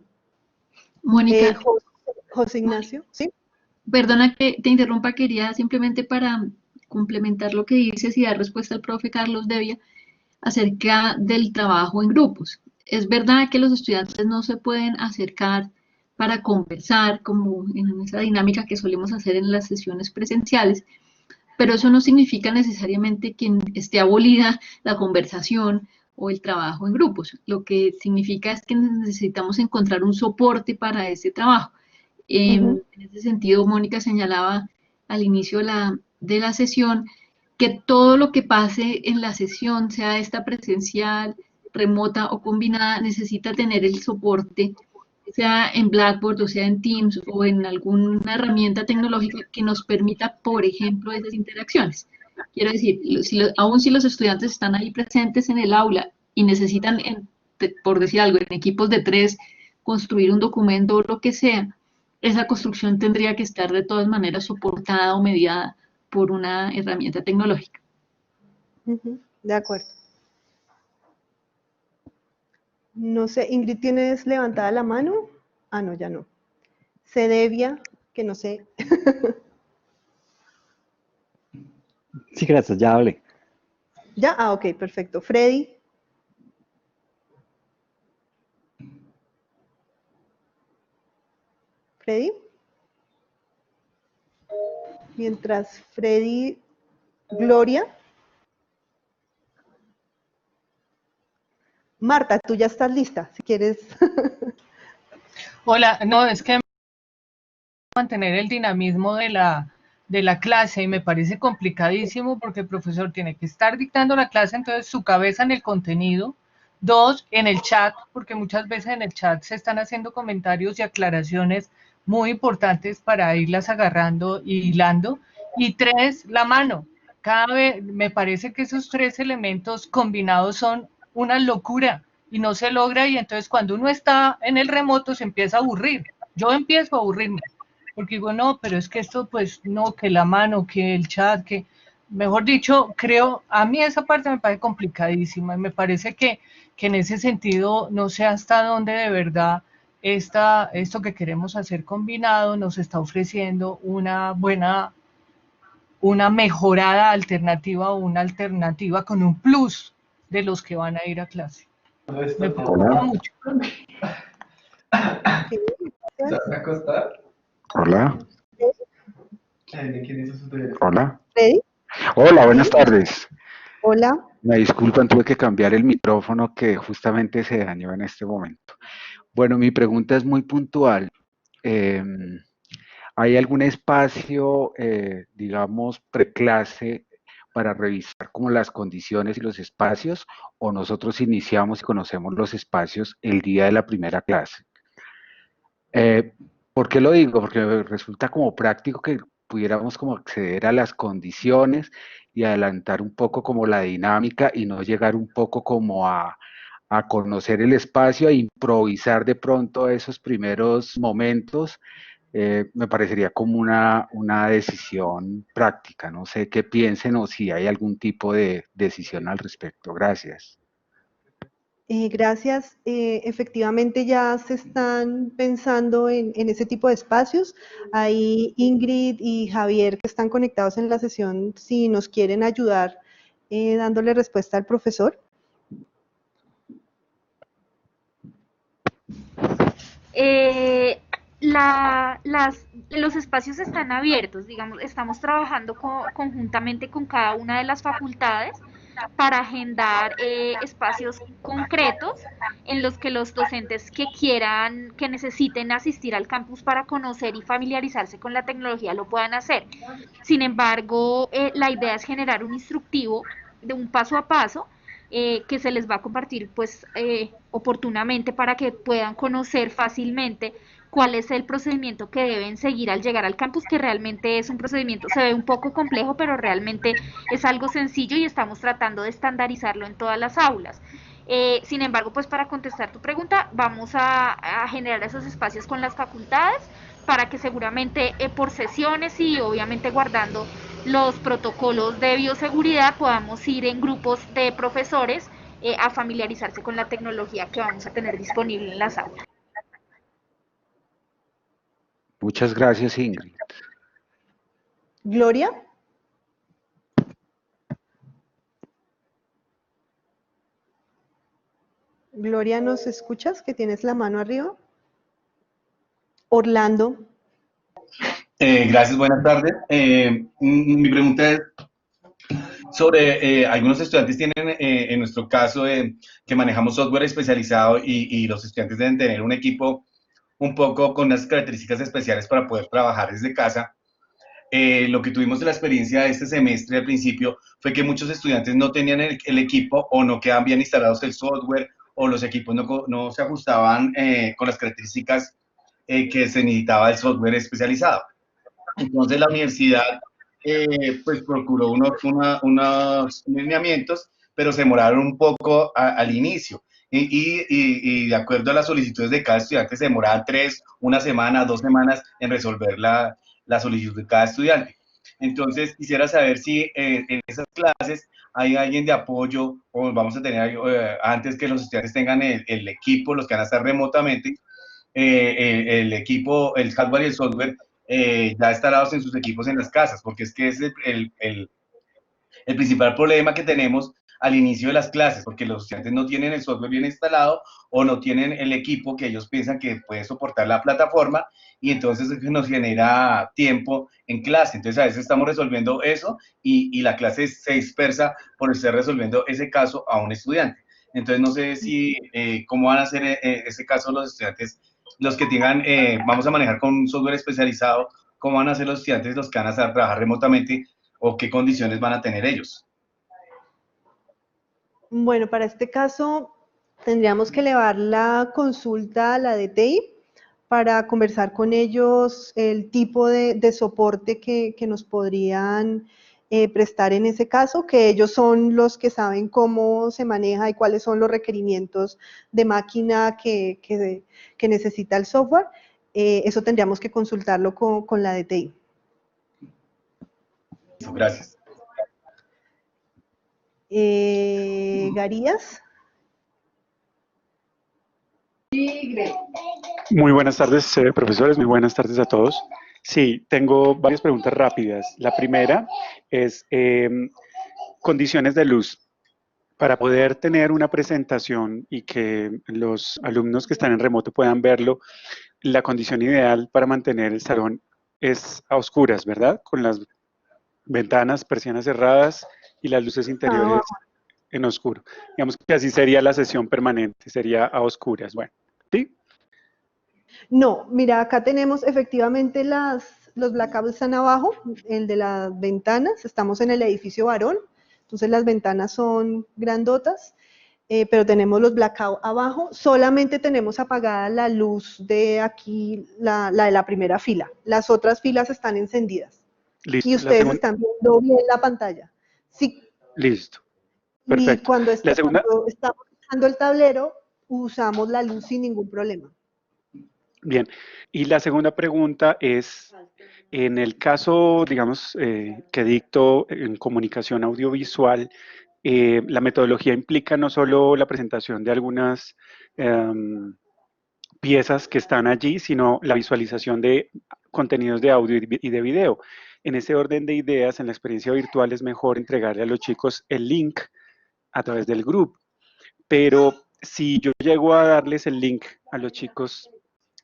Mónica. José Ignacio, ¿sí? Perdona que te interrumpa, quería simplemente para complementar lo que dices y dar respuesta al profe Carlos Devia acerca del trabajo en grupos. Es verdad que los estudiantes no se pueden acercar para conversar como en esa dinámica que solemos hacer en las sesiones presenciales, pero eso no significa necesariamente que esté abolida la conversación o el trabajo en grupos. Lo que significa es que necesitamos encontrar un soporte para ese trabajo. En ese sentido, Mónica señalaba al inicio de la sesión que todo lo que pase en la sesión, sea esta presencial, remota o combinada, necesita tener el soporte, sea en Blackboard o sea en Teams o en alguna herramienta tecnológica que nos permita, por ejemplo, esas interacciones. Quiero decir, aun si los estudiantes están ahí presentes en el aula y necesitan, por decir algo, en equipos de 3, construir un documento o lo que sea, esa construcción tendría que estar de todas maneras soportada o mediada por una herramienta tecnológica. De acuerdo. No sé, Ingrid, ¿tienes levantada la mano? Ah, no, ya no. Cedevia, que no sé. Sí, gracias, ya hablé. ¿Ya? Ah, ok, perfecto. Freddy. Freddy. Mientras Freddy, Gloria. Marta, tú ya estás lista, si quieres. Hola, no, es que mantener el dinamismo de la clase y me parece complicadísimo porque el profesor tiene que estar dictando la clase, entonces su cabeza en el contenido, 2, en el chat, porque muchas veces en el chat se están haciendo comentarios y aclaraciones muy importantes para irlas agarrando y hilando, y 3, la mano. Cada vez me parece que esos 3 elementos combinados son una locura y no se logra, y entonces cuando uno está en el remoto se empieza a aburrir. Yo empiezo a aburrirme, porque digo, no, pero es que esto, pues, no, que la mano, que el chat, que, mejor dicho, creo, a mí esa parte me parece complicadísima, y me parece que en ese sentido, no sé hasta dónde de verdad esto que queremos hacer combinado nos está ofreciendo una mejorada alternativa o una alternativa con un plus de los que van a ir a clase. Me preocupa mucho. puedes. Hola. Hola. ¿Ready? Hola, buenas tardes. Hola. Me disculpan, tuve que cambiar el micrófono que justamente se dañó en este momento. Bueno, mi pregunta es muy puntual. ¿Hay algún espacio, digamos, preclase para revisar como las condiciones y los espacios, o nosotros iniciamos y conocemos los espacios el día de la primera clase? ¿Por qué lo digo? Porque resulta como práctico que pudiéramos como acceder a las condiciones y adelantar un poco como la dinámica y no llegar un poco como a conocer el espacio e improvisar de pronto esos primeros momentos. Me parecería como una decisión práctica. No sé qué piensen o si hay algún tipo de decisión al respecto. Gracias. Gracias. Efectivamente ya se están pensando en ese tipo de espacios. Hay Ingrid y Javier que están conectados en la sesión, si nos quieren ayudar dándole respuesta al profesor. Los espacios están abiertos, digamos, estamos trabajando conjuntamente con cada una de las facultades para agendar espacios concretos en los que los docentes que quieran, que necesiten asistir al campus para conocer y familiarizarse con la tecnología lo puedan hacer. Sin embargo, la idea es generar un instructivo de un paso a paso que se les va a compartir pues oportunamente para que puedan conocer fácilmente cuál es el procedimiento que deben seguir al llegar al campus, que realmente es un procedimiento, se ve un poco complejo, pero realmente es algo sencillo y estamos tratando de estandarizarlo en todas las aulas. Sin embargo, pues para contestar tu pregunta, vamos a generar esos espacios con las facultades para que seguramente por sesiones y obviamente guardando los protocolos de bioseguridad podamos ir en grupos de profesores a familiarizarse con la tecnología que vamos a tener disponible en las aulas. Muchas gracias, Ingrid. Gloria. Gloria, ¿nos escuchas? Que tienes la mano arriba. Orlando. Gracias, buenas tardes. Mi pregunta es sobre algunos estudiantes tienen, en nuestro caso, que manejamos software especializado y los estudiantes deben tener un equipo un poco con unas características especiales para poder trabajar desde casa. Lo que tuvimos de la experiencia de este semestre al principio fue que muchos estudiantes no tenían el equipo o no quedaban bien instalados el software o los equipos no se ajustaban con las características que se necesitaba el software especializado. Entonces la universidad pues procuró unos lineamientos, pero se demoraron un poco al inicio. Y de acuerdo a las solicitudes de cada estudiante, se demoraban 3, una semana, 2 semanas en resolver la solicitud de cada estudiante. Entonces, quisiera saber si en esas clases hay alguien de apoyo o vamos a tener, antes que los estudiantes tengan el equipo, los que van a estar remotamente, el equipo, el hardware y el software ya instalados en sus equipos en las casas, porque es que es el principal problema que tenemos al inicio de las clases, porque los estudiantes no tienen el software bien instalado o no tienen el equipo que ellos piensan que puede soportar la plataforma y entonces nos genera tiempo en clase. Entonces a veces estamos resolviendo eso y la clase se dispersa por estar resolviendo ese caso a un estudiante. Entonces no sé si cómo van a hacer ese caso los estudiantes, los que tengan, vamos a manejar con un software especializado, cómo van a hacer los estudiantes los que van a trabajar remotamente o qué condiciones van a tener ellos. Bueno, para este caso tendríamos que elevar la consulta a la DTI para conversar con ellos el tipo de soporte que nos podrían prestar en ese caso, que ellos son los que saben cómo se maneja y cuáles son los requerimientos de máquina que necesita el software. Eso tendríamos que consultarlo con la DTI. Gracias. Garías. Muy buenas tardes, profesores, muy buenas tardes a todos. Sí, tengo varias preguntas rápidas. La primera es condiciones de luz. Para poder tener una presentación y que los alumnos que están en remoto puedan verlo, la condición ideal para mantener el salón es a oscuras, ¿verdad? Con las ventanas, persianas cerradas y las luces interiores en oscuro. Digamos que así sería la sesión permanente, sería a oscuras. Bueno, ¿sí? No, mira, acá tenemos efectivamente los blackouts están abajo, el de las ventanas, estamos en el edificio Barón, entonces las ventanas son grandotas, pero tenemos los blackouts abajo, solamente tenemos apagada la luz de aquí, la de la primera fila, las otras filas están encendidas. Listo. Y ustedes están viendo bien la pantalla. Sí. Listo. Perfecto. Y cuando estamos usando el tablero, usamos la luz sin ningún problema. Bien, y la segunda pregunta es, en el caso, digamos, que dicto en comunicación audiovisual, la metodología implica no solo la presentación de algunas piezas que están allí, sino la visualización de contenidos de audio y de video. En ese orden de ideas, en la experiencia virtual es mejor entregarle a los chicos el link a través del grupo, pero si yo llego a darles el link a los chicos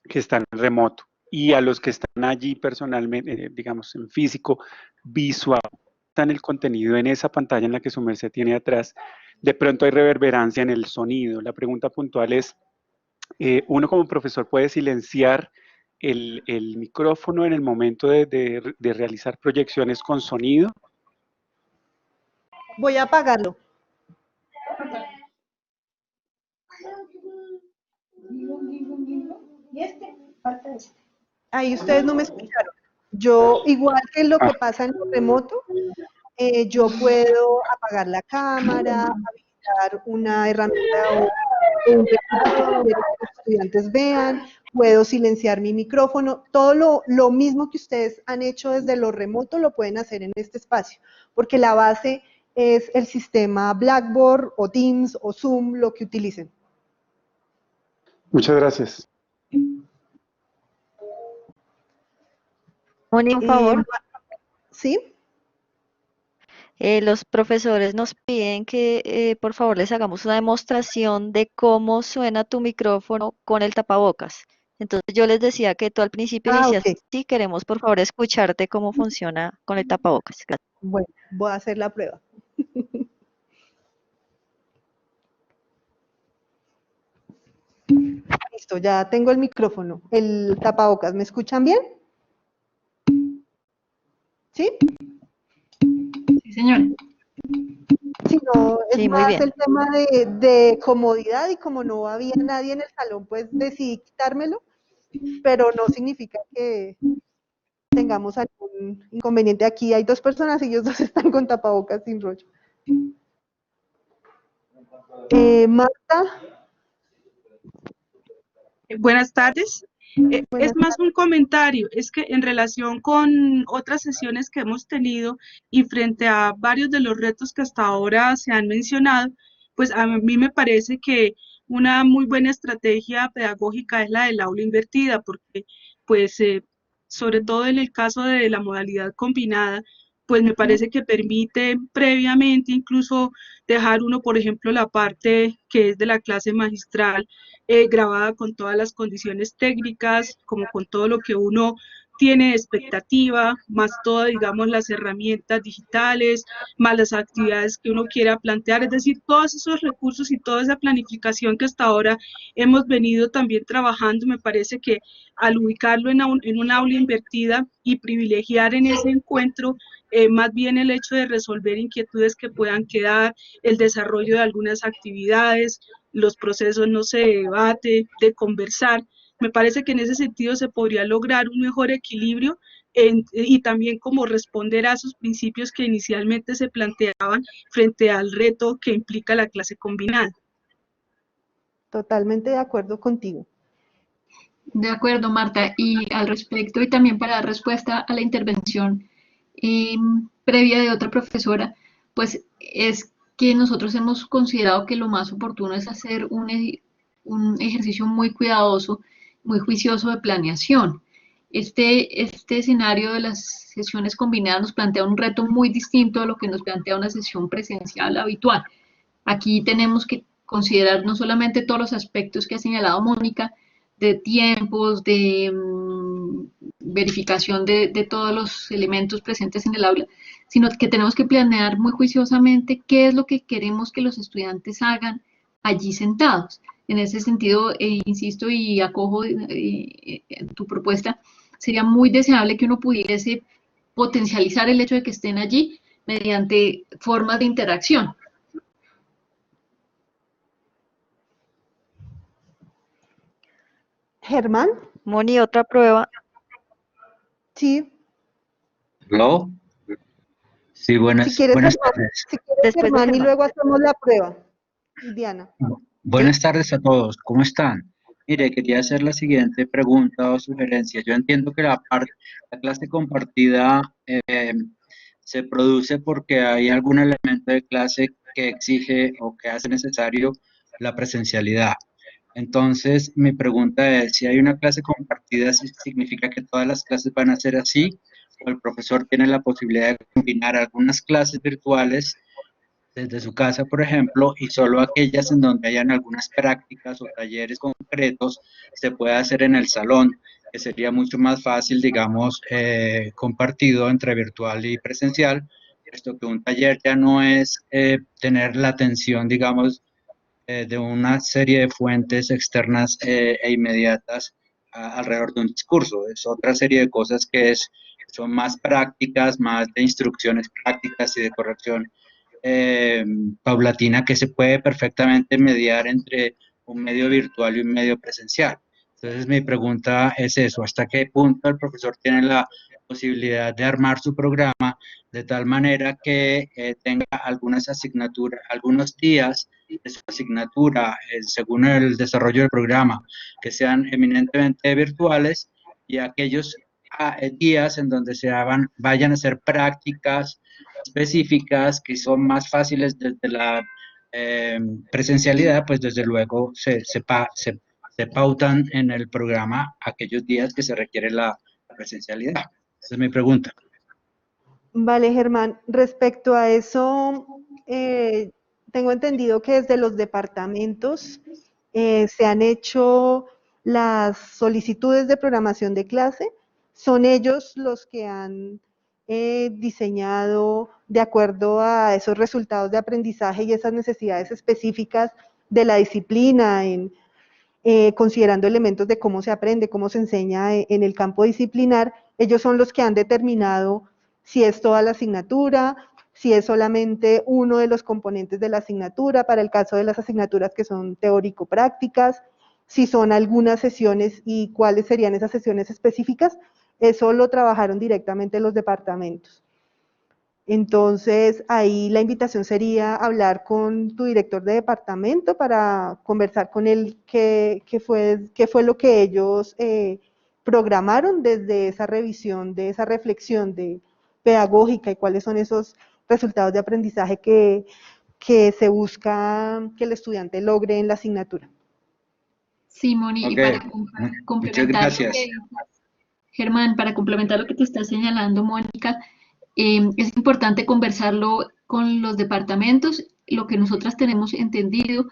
que están en remoto y a los que están allí personalmente, digamos en físico, visualizan el contenido en esa pantalla en la que su merced tiene atrás, de pronto hay reverberancia en el sonido. La pregunta puntual es, ¿uno como profesor puede silenciar el micrófono en el momento de realizar proyecciones con sonido? Voy a apagarlo. ¿Y este? Falta este. Ahí ustedes no me escucharon. Yo, igual que lo que pasa en el remoto, yo puedo apagar la cámara, habilitar una herramienta o un recurso que los estudiantes vean, puedo silenciar mi micrófono, todo lo mismo que ustedes han hecho desde lo remoto lo pueden hacer en este espacio, porque la base es el sistema Blackboard o Teams o Zoom, lo que utilicen. Muchas gracias. Moni, por favor. ¿Sí? Los profesores nos piden que por favor les hagamos una demostración de cómo suena tu micrófono con el tapabocas. Entonces yo les decía que tú al principio iniciaste, sí, queremos por favor escucharte cómo funciona con el tapabocas. Gracias. Bueno, voy a hacer la prueba. Listo, ya tengo el micrófono, el tapabocas. ¿Me escuchan bien? ¿Sí? Sí, señora. Sí, no, es Sí, muy más bien. el tema de comodidad, y como no había nadie en el salón, pues decidí quitármelo, pero no significa que tengamos algún inconveniente. Aquí hay dos personas y ellos dos están con tapabocas sin rollo. Marta. Buenas tardes. Es más un comentario, es que en relación con otras sesiones que hemos tenido y frente a varios de los retos que hasta ahora se han mencionado, pues a mí me parece que una muy buena estrategia pedagógica es la del aula invertida, porque pues sobre todo en el caso de la modalidad combinada, pues me parece que permite previamente incluso dejar uno, por ejemplo, la parte que es de la clase magistral grabada con todas las condiciones técnicas, como con todo lo que uno tiene de expectativa, más todas, digamos, las herramientas digitales, más las actividades que uno quiera plantear, es decir, todos esos recursos y toda esa planificación que hasta ahora hemos venido también trabajando, me parece que al ubicarlo en un aula invertida y privilegiar en ese encuentro más bien el hecho de resolver inquietudes que puedan quedar, el desarrollo de algunas actividades, los procesos, no sé, de debate, de conversar. Me parece que en ese sentido se podría lograr un mejor equilibrio y también como responder a esos principios que inicialmente se planteaban frente al reto que implica la clase combinada. Totalmente de acuerdo contigo. De acuerdo, Marta. Y al respecto, y también para dar respuesta a la intervención previa de otra profesora, pues es que nosotros hemos considerado que lo más oportuno es hacer un ejercicio muy cuidadoso, muy juicioso de planeación. Este escenario de las sesiones combinadas nos plantea un reto muy distinto a lo que nos plantea una sesión presencial habitual. Aquí tenemos que considerar no solamente todos los aspectos que ha señalado Mónica, de tiempos, de verificación de todos los elementos presentes en el aula, sino que tenemos que planear muy juiciosamente qué es lo que queremos que los estudiantes hagan allí sentados. En ese sentido, insisto y acojo tu propuesta, sería muy deseable que uno pudiese potencializar el hecho de que estén allí mediante formas de interacción. Germán. Moni, otra prueba. Sí. ¿Hello? Sí, buenas tardes. Si quieres, Germán, y luego hacemos la prueba. Diana. Buenas tardes a todos, ¿cómo están? Mire, quería hacer la siguiente pregunta o sugerencia. Yo entiendo que la clase compartida se produce porque hay algún elemento de clase que exige o que hace necesario la presencialidad. Entonces, mi pregunta es, si hay una clase compartida, ¿significa que todas las clases van a ser así? ¿O el profesor tiene la posibilidad de combinar algunas clases virtuales desde su casa, por ejemplo, y solo aquellas en donde hayan algunas prácticas o talleres concretos se puede hacer en el salón, que sería mucho más fácil, digamos, compartido entre virtual y presencial, puesto que un taller ya no es tener la atención, digamos, de una serie de fuentes externas e inmediatas alrededor de un discurso. Es otra serie de cosas que son más prácticas, más de instrucciones prácticas y de corrección paulatina que se puede perfectamente mediar entre un medio virtual y un medio presencial. Entonces mi pregunta es eso, ¿hasta qué punto el profesor tiene la posibilidad de armar su programa de tal manera que tenga algunas asignaturas, algunos días de su asignatura, según el desarrollo del programa, que sean eminentemente virtuales, y aquellos días en donde vayan a hacer prácticas específicas que son más fáciles desde la presencialidad, pues desde luego se pautan en el programa aquellos días que se requiere la presencialidad. Esa es mi pregunta. Vale, Germán. Respecto a eso, tengo entendido que desde los departamentos se han hecho las solicitudes de programación de clase. Son ellos los que han diseñado de acuerdo a esos resultados de aprendizaje y esas necesidades específicas de la disciplina, considerando elementos de cómo se aprende, cómo se enseña en el campo disciplinar. Ellos son los que han determinado si es toda la asignatura, si es solamente uno de los componentes de la asignatura, para el caso de las asignaturas que son teórico-prácticas, si son algunas sesiones y cuáles serían esas sesiones específicas. Eso lo trabajaron directamente los departamentos. Entonces, ahí la invitación sería hablar con tu director de departamento para conversar con él qué fue lo que ellos programaron desde esa revisión, de esa reflexión pedagógica y cuáles son esos resultados de aprendizaje que se busca que el estudiante logre en la asignatura. Sí, Moni, Okay. Y para complementar Muchas lo gracias. Germán, para complementar lo que te está señalando, Mónica, es importante conversarlo con los departamentos. Lo que nosotras tenemos entendido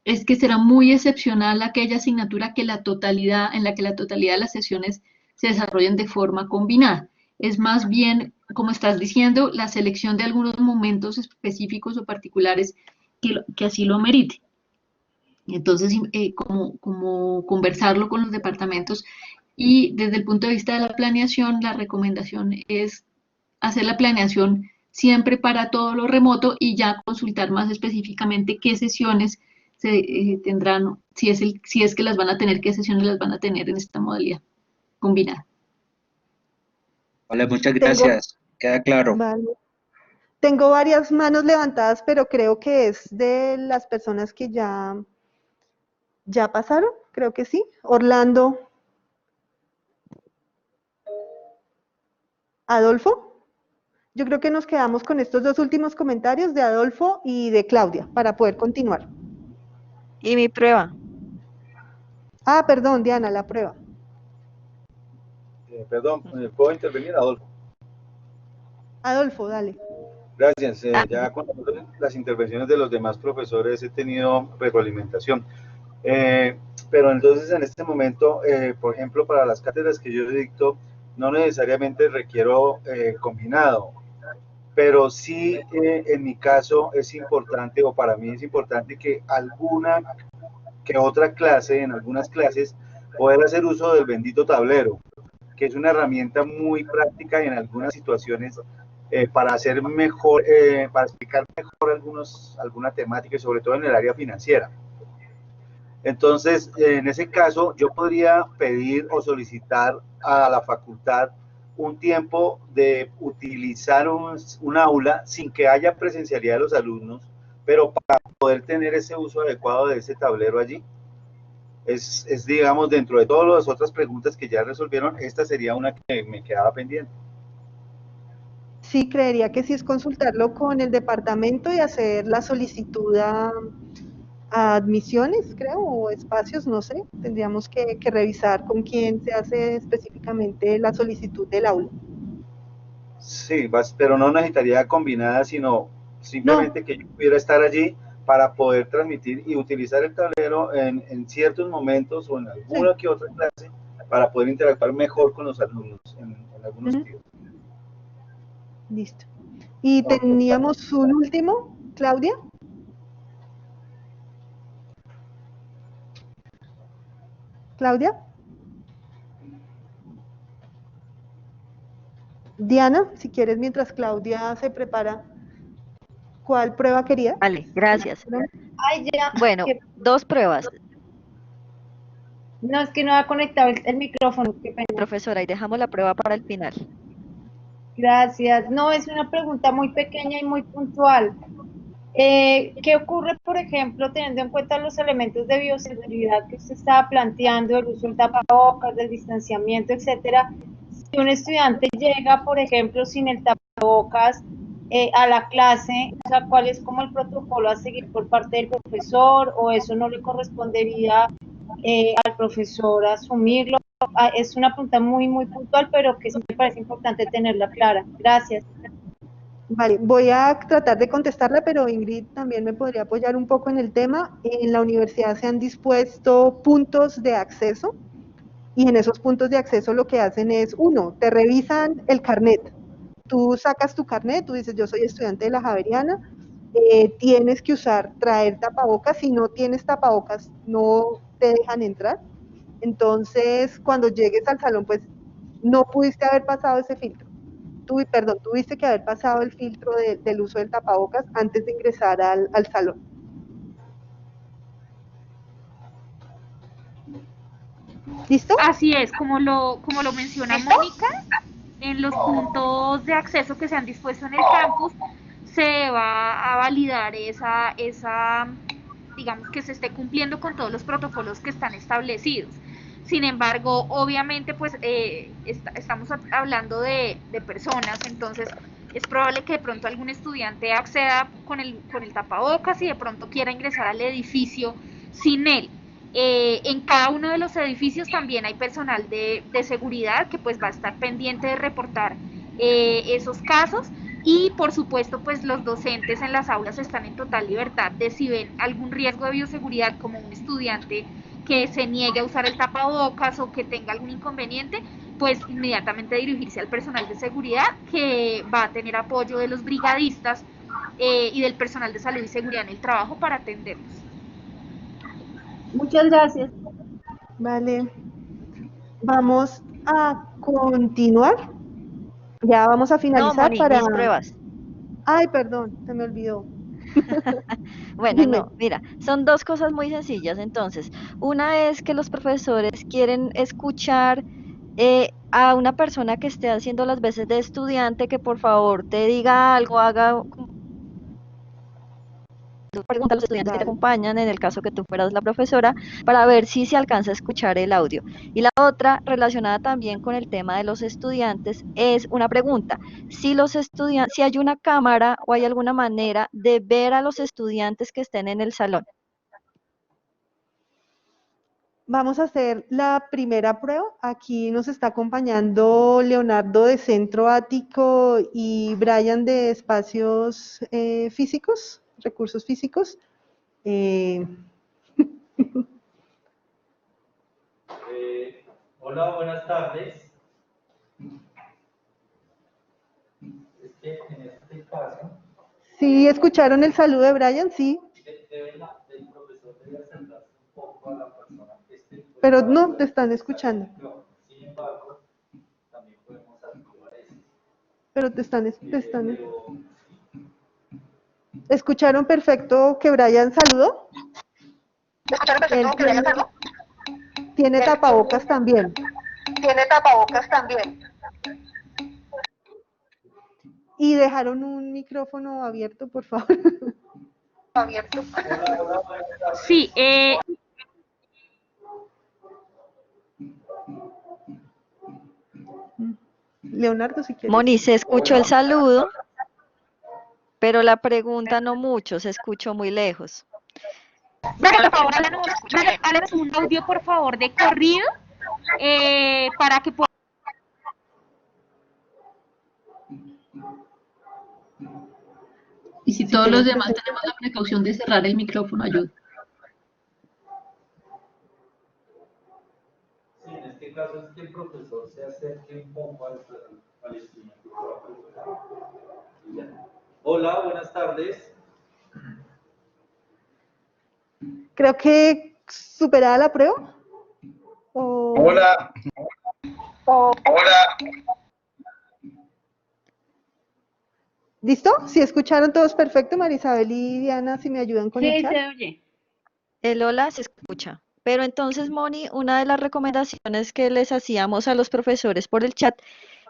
es que será muy excepcional aquella asignatura en la que la totalidad de las sesiones se desarrollen de forma combinada. Es más bien, como estás diciendo, la selección de algunos momentos específicos o particulares que así lo amerite. Entonces, como conversarlo con los departamentos, y desde el punto de vista de la planeación, la recomendación es hacer la planeación siempre para todo lo remoto y ya consultar más específicamente qué sesiones se tendrán, si es que las van a tener, qué sesiones las van a tener en esta modalidad combinada. Vale, muchas gracias. Queda claro. Vale. Tengo varias manos levantadas, pero creo que es de las personas que ya pasaron, creo que sí. Orlando. Adolfo. Yo creo que nos quedamos con estos dos últimos comentarios de Adolfo y de Claudia para poder continuar. ¿Y mi prueba? Ah, perdón, Diana, la prueba. Perdón, ¿puedo intervenir, Adolfo? Adolfo, dale. Gracias. Ya con las intervenciones de los demás profesores he tenido retroalimentación. Pero entonces en este momento, por ejemplo, para las cátedras que yo dicto, no necesariamente requiero combinado, pero sí en mi caso es importante, o para mí es importante que otra clase, en algunas clases, poder hacer uso del bendito tablero, que es una herramienta muy práctica en algunas situaciones para hacer mejor, para explicar mejor alguna temática, y sobre todo en el área financiera. Entonces, en ese caso, yo podría pedir o solicitar a la facultad un tiempo de utilizar un aula sin que haya presencialidad de los alumnos, pero para poder tener ese uso adecuado de ese tablero allí. Es, digamos, dentro de todas las otras preguntas que ya resolvieron, esta sería una que me quedaba pendiente. Sí, creería que sí es consultarlo con el departamento y hacer la solicitud a admisiones, creo, o espacios, no sé. Tendríamos que revisar con quién se hace específicamente la solicitud del aula. Sí, pero no necesitaría combinada, sino simplemente que yo pudiera estar allí para poder transmitir y utilizar el tablero en ciertos momentos o en alguna que otra clase para poder interactuar mejor con los alumnos en algunos sentidos. Listo. Y teníamos un último, Claudia. Claudia. Diana, si quieres, mientras Claudia se prepara, ¿cuál prueba quería? Vale, gracias. Ay, ya. Bueno, dos pruebas. No, es que no ha conectado el micrófono, qué pena. Profesora, y dejamos la prueba para el final. Gracias. No, es una pregunta muy pequeña y muy puntual. ¿Qué ocurre, por ejemplo, teniendo en cuenta los elementos de bioseguridad que usted estaba planteando, el uso del tapabocas, del distanciamiento, etcétera? Si un estudiante llega, por ejemplo, sin el tapabocas a la clase, o sea, ¿cuál es como el protocolo a seguir por parte del profesor, o eso no le correspondería al profesor asumirlo? Es una pregunta muy, muy puntual, pero que sí me parece importante tenerla clara. Gracias. Vale, voy a tratar de contestarla, pero Ingrid también me podría apoyar un poco en el tema. En la universidad se han dispuesto puntos de acceso, y en esos puntos de acceso lo que hacen es, uno, te revisan el carnet. Tú sacas tu carnet, tú dices, yo soy estudiante de la Javeriana, tienes que traer tapabocas. Si no tienes tapabocas, no te dejan entrar. Entonces, cuando llegues al salón, pues no pudiste haber pasado ese filtro. Tuviste que haber pasado el filtro del uso del tapabocas antes de ingresar al salón. ¿Listo? Así es, como lo menciona Mónica, en los puntos de acceso que se han dispuesto en el campus, se va a validar esa, digamos, que se esté cumpliendo con todos los protocolos que están establecidos. Sin embargo, obviamente, pues estamos hablando de personas, entonces es probable que de pronto algún estudiante acceda con el tapabocas y de pronto quiera ingresar al edificio sin él. En cada uno de los edificios también hay personal de seguridad que pues va a estar pendiente de reportar esos casos, y por supuesto pues los docentes en las aulas están en total libertad de, si ven algún riesgo de bioseguridad, como un estudiante que se niegue a usar el tapabocas o que tenga algún inconveniente, pues inmediatamente dirigirse al personal de seguridad, que va a tener apoyo de los brigadistas y del personal de salud y seguridad en el trabajo para atenderlos. Muchas gracias. Vale. Vamos a continuar. Ya vamos a finalizar Moni, mis pruebas. Ay, perdón, se me olvidó. Bueno, Dime. no, mira, son dos cosas muy sencillas. Entonces, una es que los profesores quieren escuchar a una persona que esté haciendo las veces de estudiante, que por favor te diga algo, haga pregunta a los estudiantes que te acompañan, en el caso que tú fueras la profesora, para ver si se alcanza a escuchar el audio. Y la otra, relacionada también con el tema de los estudiantes, es una pregunta: si hay una cámara o hay alguna manera de ver a los estudiantes que estén en el salón. Vamos a hacer la primera prueba. Aquí nos está acompañando Leonardo de Centro Ático y Brian de Espacios Físicos, Recursos Físicos. Hola, buenas tardes. Es que en este caso, ¿Sí escucharon el saludo de Brian? Sí. el profesor debe acercarse un poco a la persona que esté. Pero no, te están escuchando. Sin embargo, también podemos activar eso. Pero te están. ¿Escucharon perfecto que Brian saludó? ¿Escucharon perfecto que Brian saludó? Tiene tapabocas también. Tiene tapabocas también. Y dejaron un micrófono abierto, por favor. Abierto. Sí, Leonardo, si quieres. Moni, se escuchó el saludo, pero la pregunta no mucho, se escuchó muy lejos. Brian, por favor, háblanos un audio, por favor, de corrido, para que pueda... Y si todos los demás tenemos la precaución de cerrar el micrófono, ayuda. Sí, en este caso es que el profesor se acerque un poco al estudiante que va a preparar. Hola, buenas tardes. Creo que superada la prueba. Hola. Hola. ¿Listo? Si escucharon todos perfecto, Marisabel y Diana, si me ayudan con el chat. Sí, se oye. El hola se escucha. Pero entonces, Moni, una de las recomendaciones que les hacíamos a los profesores por el chat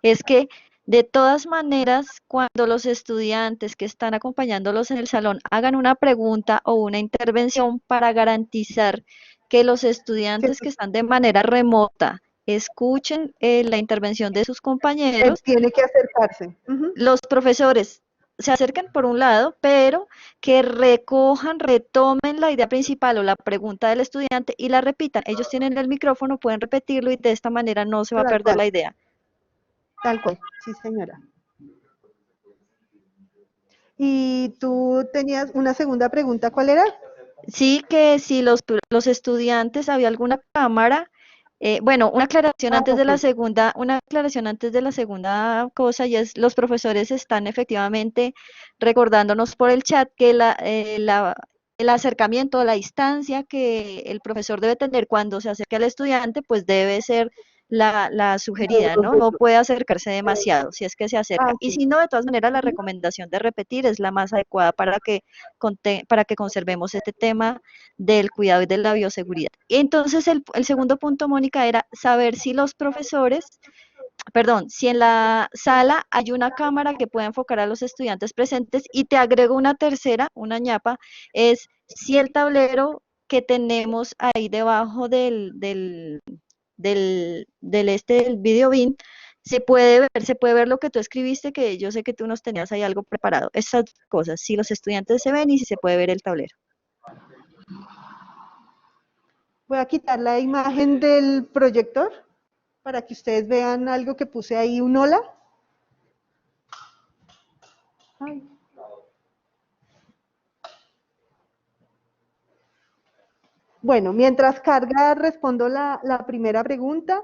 es que de todas maneras, cuando los estudiantes que están acompañándolos en el salón hagan una pregunta o una intervención para garantizar que los estudiantes que están de manera remota escuchen la intervención de sus compañeros, tiene que acercarse. los profesores se acercan por un lado, pero que recojan, retomen la idea principal o la pregunta del estudiante y la repitan. Ellos tienen el micrófono, pueden repetirlo y de esta manera no se va a Tal perder cual. la idea. Tal cual, sí, señora. Y tú tenías una segunda pregunta, ¿cuál era? Sí, que si los estudiantes había alguna cámara, bueno, una aclaración antes de la segunda, cosa, y es los profesores están efectivamente recordándonos por el chat que el acercamiento, la distancia que el profesor debe tener cuando se acerque al estudiante, pues debe ser la sugerida, ¿no? No puede acercarse demasiado si es que se acerca. Y si no, de todas maneras, la recomendación de repetir es la más adecuada para que conservemos este tema del cuidado y de la bioseguridad. Y entonces, el segundo punto, Mónica, era saber si los profesores, si en la sala hay una cámara que pueda enfocar a los estudiantes presentes, y te agrego una tercera, una ñapa, es si el tablero que tenemos ahí debajo del video bin, se puede ver lo que tú escribiste, que yo sé que tú nos tenías ahí algo preparado. Esas cosas, si los estudiantes se ven y si se puede ver el tablero. Voy a quitar la imagen del proyector para que ustedes vean algo que puse ahí, un hola. Ay. Bueno, mientras carga, respondo la primera pregunta.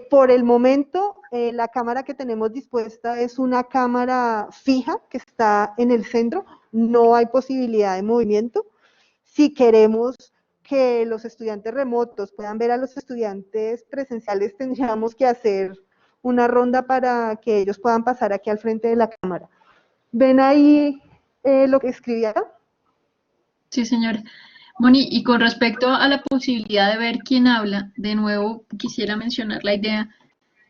Por el momento, la cámara que tenemos dispuesta es una cámara fija que está en el centro, no hay posibilidad de movimiento. Si queremos que los estudiantes remotos puedan ver a los estudiantes presenciales, tendríamos que hacer una ronda para que ellos puedan pasar aquí al frente de la cámara. ¿Ven ahí lo que escribí acá? Sí, señora. Moni, y con respecto a la posibilidad de ver quién habla, de nuevo quisiera mencionar la idea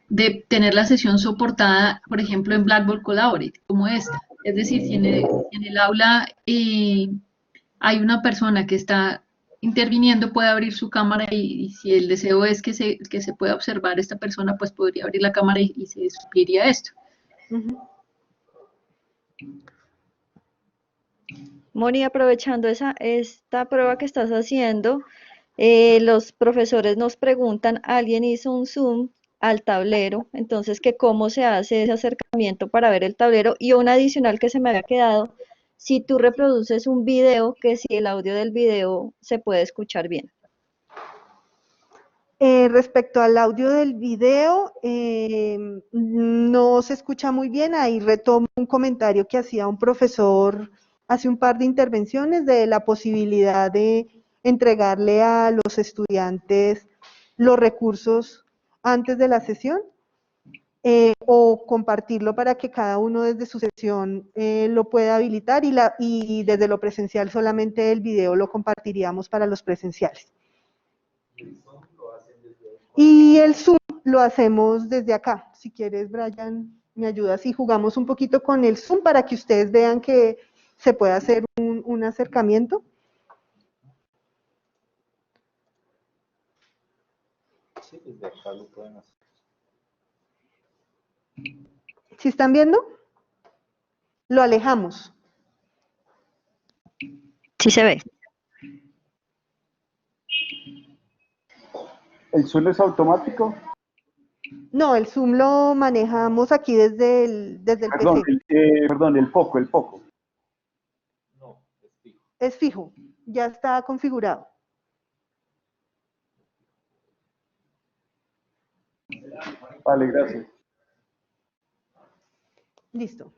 de tener la sesión soportada, por ejemplo, en Blackboard Collaborate, como esta. Es decir, si en el aula hay una persona que está interviniendo, puede abrir su cámara y si el deseo es que se pueda observar esta persona, pues podría abrir la cámara y se supliría esto. Moni, aprovechando esta prueba que estás haciendo, los profesores nos preguntan, alguien hizo un zoom al tablero, entonces que cómo se hace ese acercamiento para ver el tablero, y una adicional que se me había quedado, si tú reproduces un video, que si el audio del video se puede escuchar bien. Respecto al audio del video, no se escucha muy bien. Ahí retomo un comentario que hacía un profesor hace un par de intervenciones de la posibilidad de entregarle a los estudiantes los recursos antes de la sesión o compartirlo para que cada uno desde su sesión lo pueda habilitar y desde lo presencial solamente el video lo compartiríamos para los presenciales. Y el Zoom lo hacemos desde acá. Si quieres, Brian, me ayudas y jugamos un poquito con el Zoom para que ustedes vean que se puede hacer un acercamiento. Sí, desde acá lo pueden hacer. ¿Sí están viendo? Lo alejamos. Sí se ve. ¿El Zoom es automático? No, el Zoom lo manejamos aquí desde el PC. Perdón, el foco. No, es fijo. Es fijo, ya está configurado. Vale, gracias. Listo.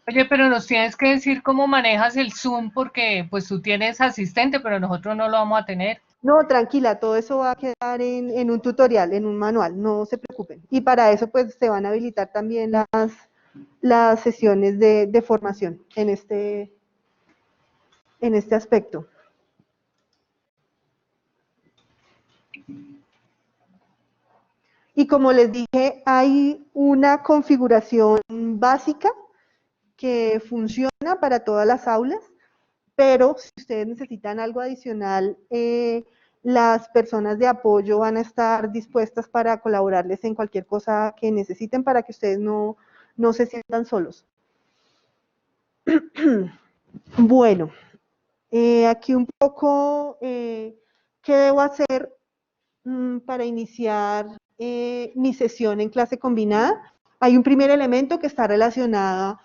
Oye, pero nos tienes que decir cómo manejas el Zoom porque pues tú tienes asistente, pero nosotros no lo vamos a tener. No, tranquila, todo eso va a quedar en un tutorial, en un manual, no se preocupen. Y para eso pues se van a habilitar también las sesiones de formación en este aspecto. Y como les dije, hay una configuración básica que funciona para todas las aulas, pero si ustedes necesitan algo adicional, las personas de apoyo van a estar dispuestas para colaborarles en cualquier cosa que necesiten para que ustedes no se sientan solos. Bueno, aquí un poco, ¿qué debo hacer para iniciar mi sesión en clase combinada? Hay un primer elemento que está relacionado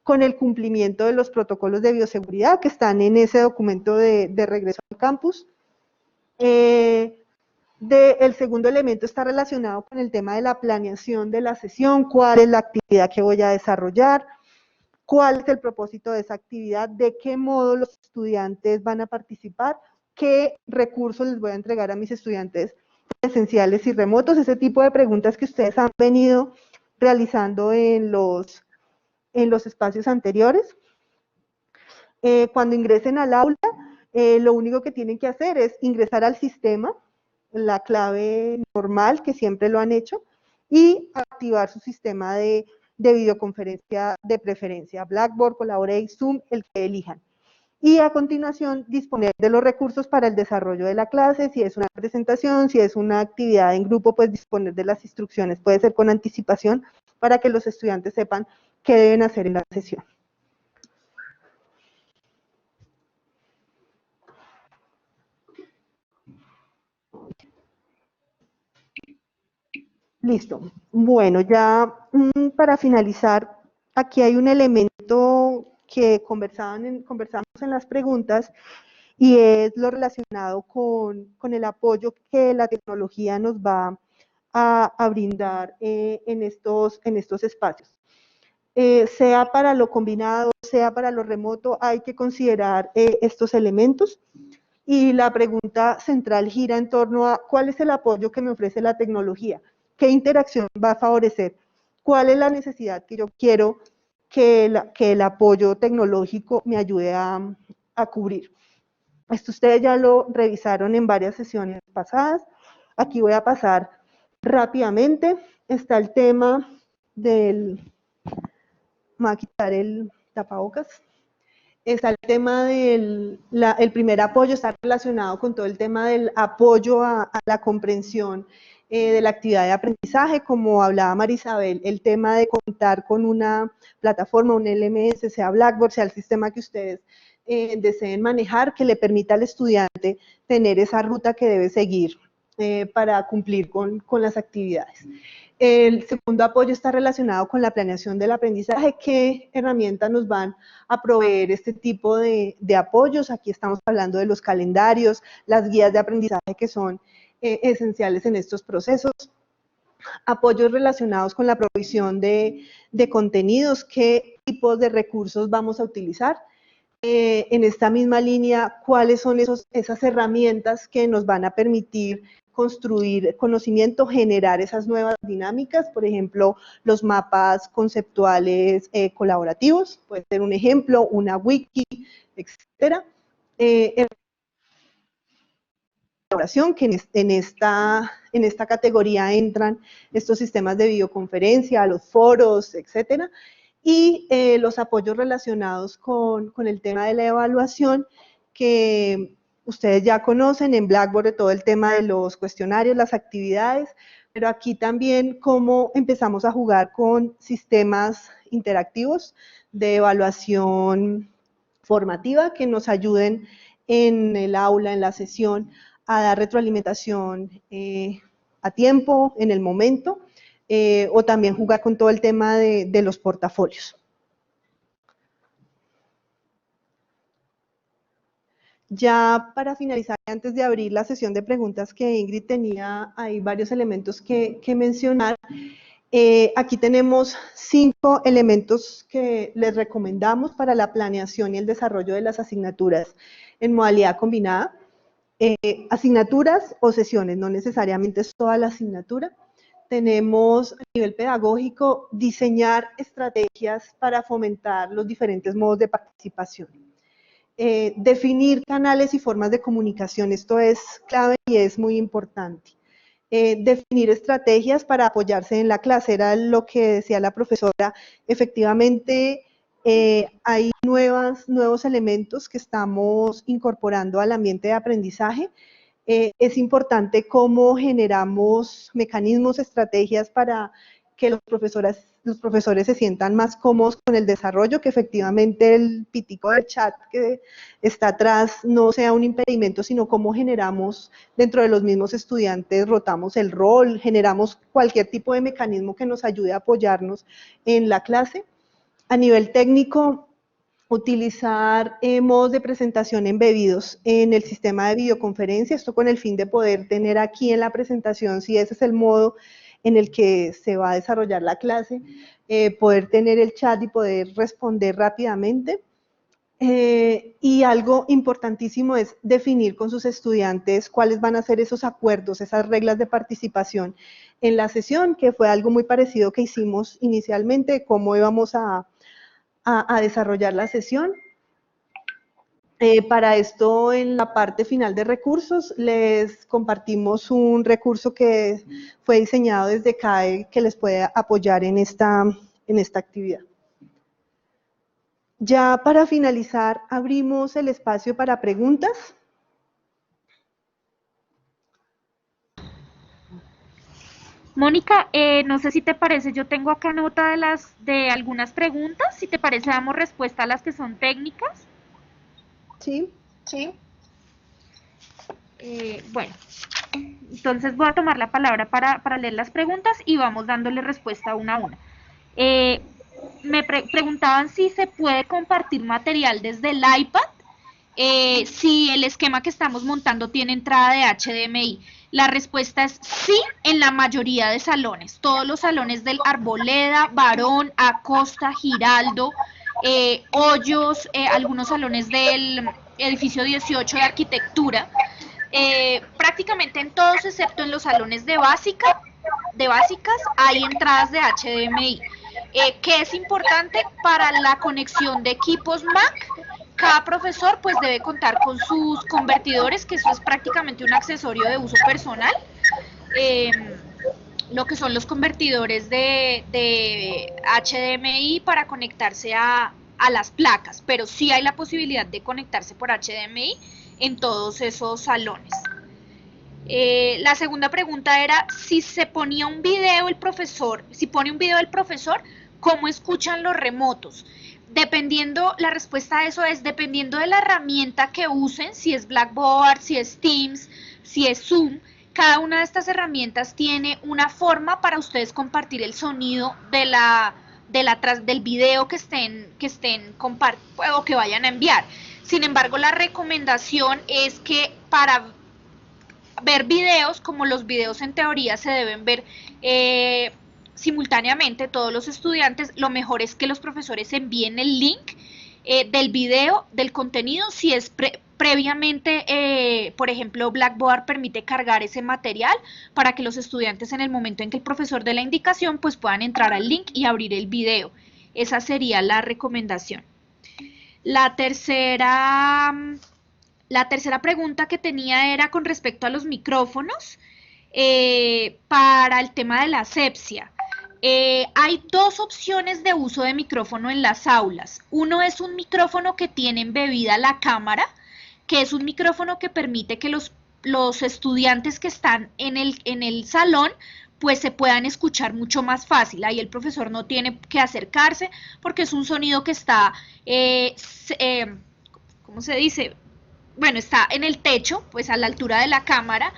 con el cumplimiento de los protocolos de bioseguridad que están en ese documento de regreso al campus. El segundo elemento está relacionado con el tema de la planeación de la sesión, cuál es la actividad que voy a desarrollar, cuál es el propósito de esa actividad, de qué modo los estudiantes van a participar, qué recursos les voy a entregar a mis estudiantes presenciales y remotos, ese tipo de preguntas que ustedes han venido realizando en los espacios anteriores. Cuando ingresen al aula, lo único que tienen que hacer es ingresar al sistema, la clave normal, que siempre lo han hecho, y activar su sistema de videoconferencia de preferencia, Blackboard, Collaborate, Zoom, el que elijan. Y a continuación, disponer de los recursos para el desarrollo de la clase, si es una presentación, si es una actividad en grupo, pues disponer de las instrucciones, puede ser con anticipación, para que los estudiantes sepan qué deben hacer en la sesión. Listo. Bueno, ya para finalizar, aquí hay un elemento que conversamos en las preguntas y es lo relacionado con el apoyo que la tecnología nos va a brindar en estos espacios. Sea para lo combinado, sea para lo remoto, hay que considerar estos elementos. Y la pregunta central gira en torno a cuál es el apoyo que me ofrece la tecnología, qué interacción va a favorecer, cuál es la necesidad que yo quiero que el apoyo tecnológico me ayude a cubrir. Esto ustedes ya lo revisaron en varias sesiones pasadas. Aquí voy a pasar rápidamente. Está el tema del... Me voy a quitar el tapabocas. Está el tema del el primer apoyo, está relacionado con todo el tema del apoyo a la comprensión de la actividad de aprendizaje, como hablaba Marisabel, el tema de contar con una plataforma, un LMS, sea Blackboard, sea el sistema que ustedes deseen manejar, que le permita al estudiante tener esa ruta que debe seguir para cumplir con las actividades. El segundo apoyo está relacionado con la planeación del aprendizaje. ¿Qué herramientas nos van a proveer este tipo de apoyos? Aquí estamos hablando de los calendarios, las guías de aprendizaje que son esenciales en estos procesos. Apoyos relacionados con la provisión de contenidos, qué tipos de recursos vamos a utilizar. En esta misma línea, cuáles son esas herramientas que nos van a permitir construir conocimiento, generar esas nuevas dinámicas, por ejemplo, los mapas conceptuales colaborativos, puede ser un ejemplo, una wiki, etcétera. Que en esta categoría entran estos sistemas de videoconferencia, los foros, etcétera, y los apoyos relacionados con el tema de la evaluación, que ustedes ya conocen en Blackboard, todo el tema de los cuestionarios, las actividades, pero aquí también cómo empezamos a jugar con sistemas interactivos de evaluación formativa que nos ayuden en el aula, en la sesión, a dar retroalimentación a tiempo, en el momento, o también jugar con todo el tema de los portafolios. Ya para finalizar, antes de abrir la sesión de preguntas que Ingrid tenía, hay varios elementos que mencionar. Aquí tenemos 5 elementos que les recomendamos para la planeación y el desarrollo de las asignaturas en modalidad combinada. Asignaturas o sesiones, no necesariamente es toda la asignatura. Tenemos a nivel pedagógico diseñar estrategias para fomentar los diferentes modos de participación. Definir canales y formas de comunicación, esto es clave y es muy importante. Definir estrategias para apoyarse en la clase, era lo que decía la profesora, efectivamente hay nuevos elementos que estamos incorporando al ambiente de aprendizaje. Es importante cómo generamos mecanismos, estrategias para que los profesores se sientan más cómodos con el desarrollo, que efectivamente el pitico del chat que está atrás no sea un impedimento, sino cómo generamos dentro de los mismos estudiantes, rotamos el rol, generamos cualquier tipo de mecanismo que nos ayude a apoyarnos en la clase. A nivel técnico, utilizar modos de presentación embebidos en el sistema de videoconferencia, esto con el fin de poder tener aquí en la presentación, si ese es el modo en el que se va a desarrollar la clase, poder tener el chat y poder responder rápidamente. Y algo importantísimo es definir con sus estudiantes cuáles van a ser esos acuerdos, esas reglas de participación en la sesión, que fue algo muy parecido que hicimos inicialmente, cómo íbamos a desarrollar la sesión. Para esto, en la parte final de recursos, les compartimos un recurso que fue diseñado desde CAE que les puede apoyar en esta actividad. Ya para finalizar, abrimos el espacio para preguntas. Mónica, no sé si te parece, yo tengo acá nota de algunas preguntas, si te parece damos respuesta a las que son técnicas. Sí. Sí. Bueno, entonces voy a tomar la palabra para leer las preguntas y vamos dándole respuesta una a una. Me preguntaban si se puede compartir material desde el iPad, si el esquema que estamos montando tiene entrada de HDMI. La respuesta es sí en la mayoría de salones. Todos los salones del Arboleda, Barón, Acosta, Giraldo, Hoyos, algunos salones del edificio 18 de arquitectura, prácticamente en todos excepto en los salones de básicas hay entradas de HDMI, que es importante para la conexión de equipos Mac. Cada profesor pues debe contar con sus convertidores, que eso es prácticamente un accesorio de uso personal, lo que son los convertidores de HDMI para conectarse a las placas, pero sí hay la posibilidad de conectarse por HDMI en todos esos salones. La segunda pregunta era si se ponía un video el profesor, ¿cómo escuchan los remotos? Dependiendo, la respuesta a eso es dependiendo de la herramienta que usen, si es Blackboard, si es Teams, si es Zoom, cada una de estas herramientas tiene una forma para ustedes compartir el sonido del video que estén o que vayan a enviar. Sin embargo, la recomendación es que para ver videos, como los videos en teoría se deben ver simultáneamente todos los estudiantes, lo mejor es que los profesores envíen el link del video, del contenido, si es previamente, por ejemplo, Blackboard permite cargar ese material para que los estudiantes en el momento en que el profesor dé la indicación, pues puedan entrar al link y abrir el video. Esa sería la recomendación. La tercera pregunta que tenía era con respecto a los micrófonos para el tema de la asepsia. Hay dos opciones de uso de micrófono en las aulas. Uno es un micrófono que tiene embebida la cámara, que es un micrófono que permite que los estudiantes que están en el salón pues se puedan escuchar mucho más fácil. Ahí el profesor no tiene que acercarse porque es un sonido que está, ¿cómo se dice? Bueno, está en el techo, pues a la altura de la cámara,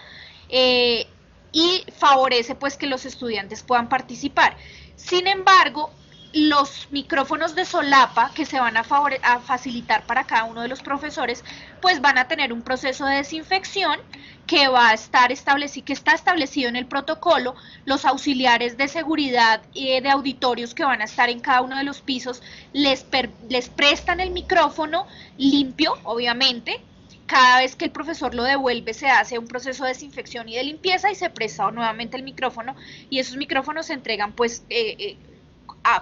y favorece pues que los estudiantes puedan participar. Sin embargo, los micrófonos de solapa que se van a facilitar para cada uno de los profesores, pues van a tener un proceso de desinfección que va a estar establecido en el protocolo. Los auxiliares de seguridad y de auditorios que van a estar en cada uno de los pisos les prestan el micrófono limpio, obviamente. Cada vez que el profesor lo devuelve se hace un proceso de desinfección y de limpieza y se presta nuevamente el micrófono, y esos micrófonos se entregan pues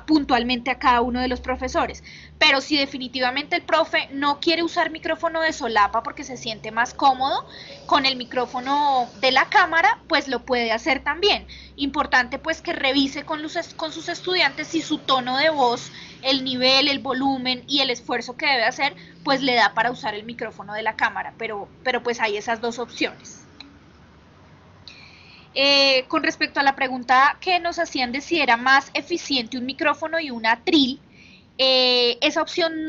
puntualmente a cada uno de los profesores. Pero si definitivamente el profe no quiere usar micrófono de solapa porque se siente más cómodo con el micrófono de la cámara, pues lo puede hacer también. Importante pues que revise con sus estudiantes si su tono de voz, el nivel, el volumen y el esfuerzo que debe hacer, pues le da para usar el micrófono de la cámara, pero pues hay esas dos opciones. Con respecto a la pregunta que nos hacían de si era más eficiente un micrófono y un atril, esa opción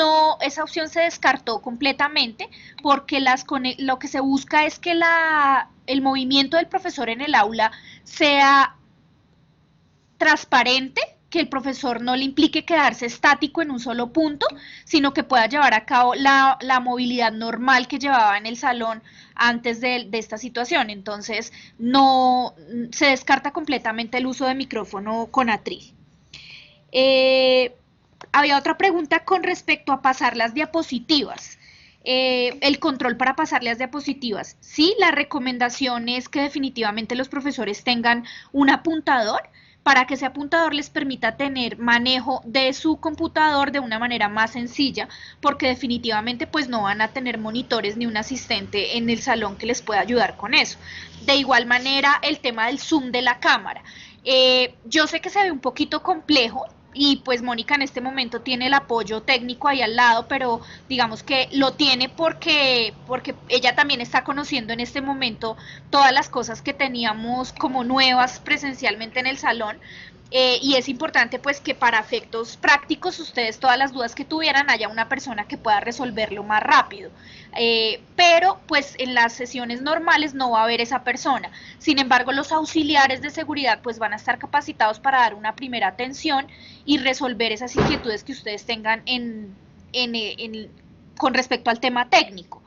se descartó completamente porque lo que se busca es que el movimiento del profesor en el aula sea transparente, que el profesor no le implique quedarse estático en un solo punto, sino que pueda llevar a cabo la movilidad normal que llevaba en el salón antes de esta situación. Entonces, no se descarta completamente el uso de micrófono con atril. Había otra pregunta con respecto a pasar las diapositivas. El control para pasar las diapositivas. Sí, la recomendación es que definitivamente los profesores tengan un apuntador, para que ese apuntador les permita tener manejo de su computador de una manera más sencilla, porque definitivamente pues no van a tener monitores ni un asistente en el salón que les pueda ayudar con eso. De igual manera, el tema del zoom de la cámara. Yo sé que se ve un poquito complejo, y pues Mónica en este momento tiene el apoyo técnico ahí al lado, pero digamos que lo tiene porque ella también está conociendo en este momento todas las cosas que teníamos como nuevas presencialmente en el salón. Y es importante pues que para efectos prácticos ustedes todas las dudas que tuvieran haya una persona que pueda resolverlo más rápido, pero pues en las sesiones normales no va a haber esa persona. Sin embargo, los auxiliares de seguridad pues van a estar capacitados para dar una primera atención y resolver esas inquietudes que ustedes tengan con respecto al tema técnico.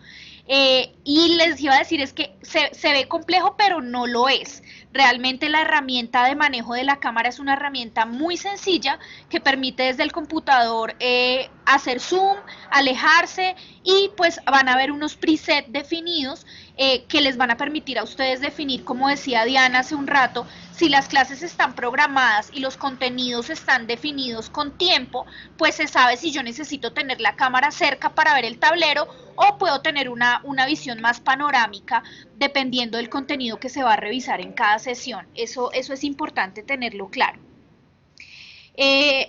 Y les iba a decir es que se ve complejo, pero no lo es. Realmente la herramienta de manejo de la cámara es una herramienta muy sencilla que permite desde el computador hacer zoom, alejarse, y pues van a ver unos presets definidos que les van a permitir a ustedes definir, como decía Diana hace un rato, si las clases están programadas y los contenidos están definidos con tiempo, pues se sabe si yo necesito tener la cámara cerca para ver el tablero o puedo tener una visión más panorámica dependiendo del contenido que se va a revisar en cada sesión. Eso es importante tenerlo claro.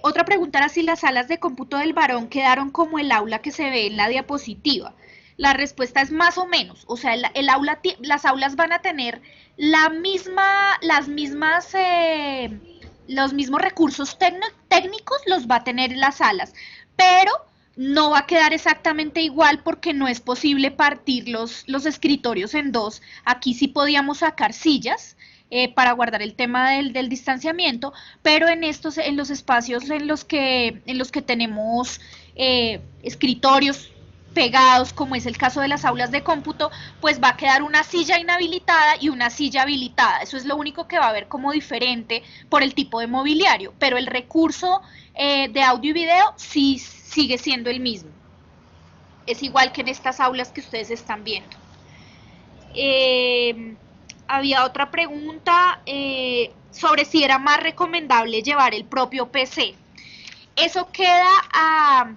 Otra pregunta era si las salas de cómputo del varón quedaron como el aula que se ve en la diapositiva. La respuesta es más o menos, o sea, las aulas van a tener los mismos recursos técnicos los va a tener en las salas, pero no va a quedar exactamente igual porque no es posible partir los escritorios en dos. Aquí sí podíamos sacar sillas para guardar el tema del distanciamiento, pero en los espacios en los que tenemos escritorios pegados, como es el caso de las aulas de cómputo, pues va a quedar una silla inhabilitada y una silla habilitada. Eso es lo único que va a haber como diferente por el tipo de mobiliario, pero el recurso de audio y video sí sigue siendo el mismo. Es igual que en estas aulas que ustedes están viendo. Había otra pregunta sobre si era más recomendable llevar el propio PC. Eso queda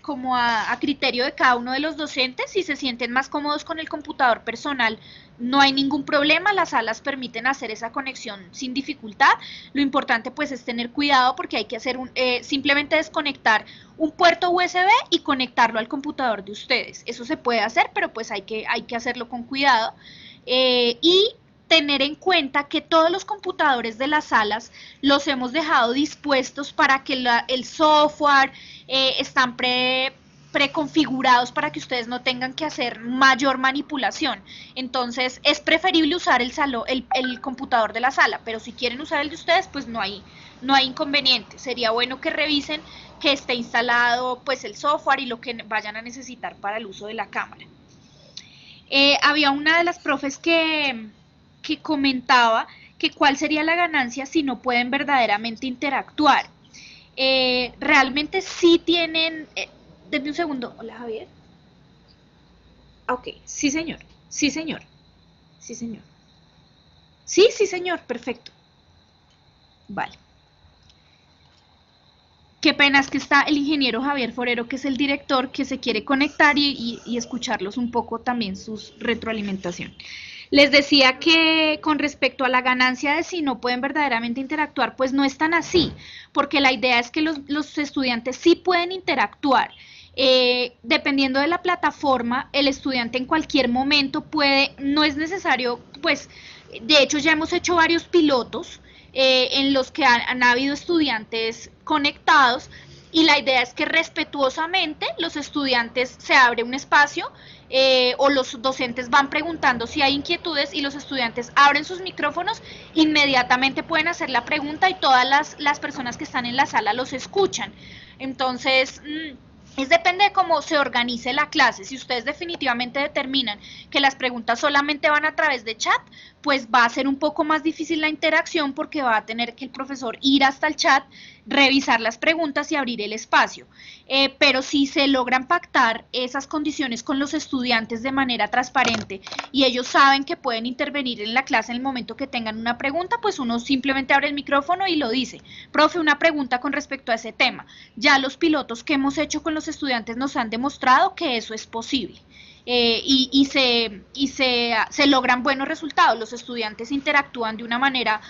como a criterio de cada uno de los docentes. Si se sienten más cómodos con el computador personal, no hay ningún problema, las salas permiten hacer esa conexión sin dificultad. Lo importante pues es tener cuidado porque hay que hacer simplemente desconectar un puerto USB y conectarlo al computador de ustedes. Eso se puede hacer, pero pues hay que hacerlo con cuidado. Y tener en cuenta que todos los computadores de las salas los hemos dejado dispuestos para que el software están preconfigurados para que ustedes no tengan que hacer mayor manipulación. Entonces es preferible usar el computador de la sala, pero si quieren usar el de ustedes, pues no hay inconveniente. Sería bueno que revisen que esté instalado pues el software y lo que vayan a necesitar para el uso de la cámara. Había una de las profes que comentaba que cuál sería la ganancia si no pueden verdaderamente interactuar. Realmente sí tienen... denme un segundo. Hola, Javier. Ok, sí, señor. Sí, señor. Sí, señor. Sí, sí, señor. Perfecto. Vale. Qué pena, es que está el ingeniero Javier Forero, que es el director, que se quiere conectar y escucharlos un poco también sus retroalimentación. Les decía que con respecto a la ganancia de si no pueden verdaderamente interactuar, pues no es tan así, porque la idea es que los estudiantes sí pueden interactuar. Dependiendo de la plataforma, el estudiante en cualquier momento puede, no es necesario, pues, de hecho ya hemos hecho varios pilotos en los que han habido estudiantes conectados, y la idea es que respetuosamente los estudiantes se abre un espacio o los docentes van preguntando si hay inquietudes y los estudiantes abren sus micrófonos, inmediatamente pueden hacer la pregunta y todas las personas que están en la sala los escuchan. Entonces, depende de cómo se organice la clase. Si ustedes definitivamente determinan que las preguntas solamente van a través de chat, pues va a ser un poco más difícil la interacción porque va a tener que el profesor ir hasta el chat, revisar las preguntas y abrir el espacio. Pero si se logran pactar esas condiciones con los estudiantes de manera transparente y ellos saben que pueden intervenir en la clase en el momento que tengan una pregunta, pues uno simplemente abre el micrófono y lo dice. Profe, una pregunta con respecto a ese tema. Ya los pilotos que hemos hecho con los estudiantes nos han demostrado que eso es posible. Y se logran buenos resultados. Los estudiantes interactúan de una manera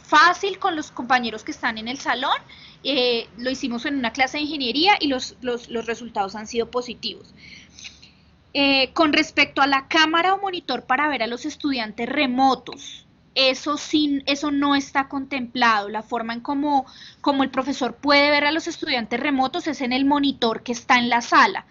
fácil con los compañeros que están en el salón. Lo hicimos en una clase de ingeniería y los resultados han sido positivos. Con respecto a la cámara o monitor para ver a los estudiantes remotos, eso no está contemplado. La forma en como el profesor puede ver a los estudiantes remotos es en el monitor que está en la sala.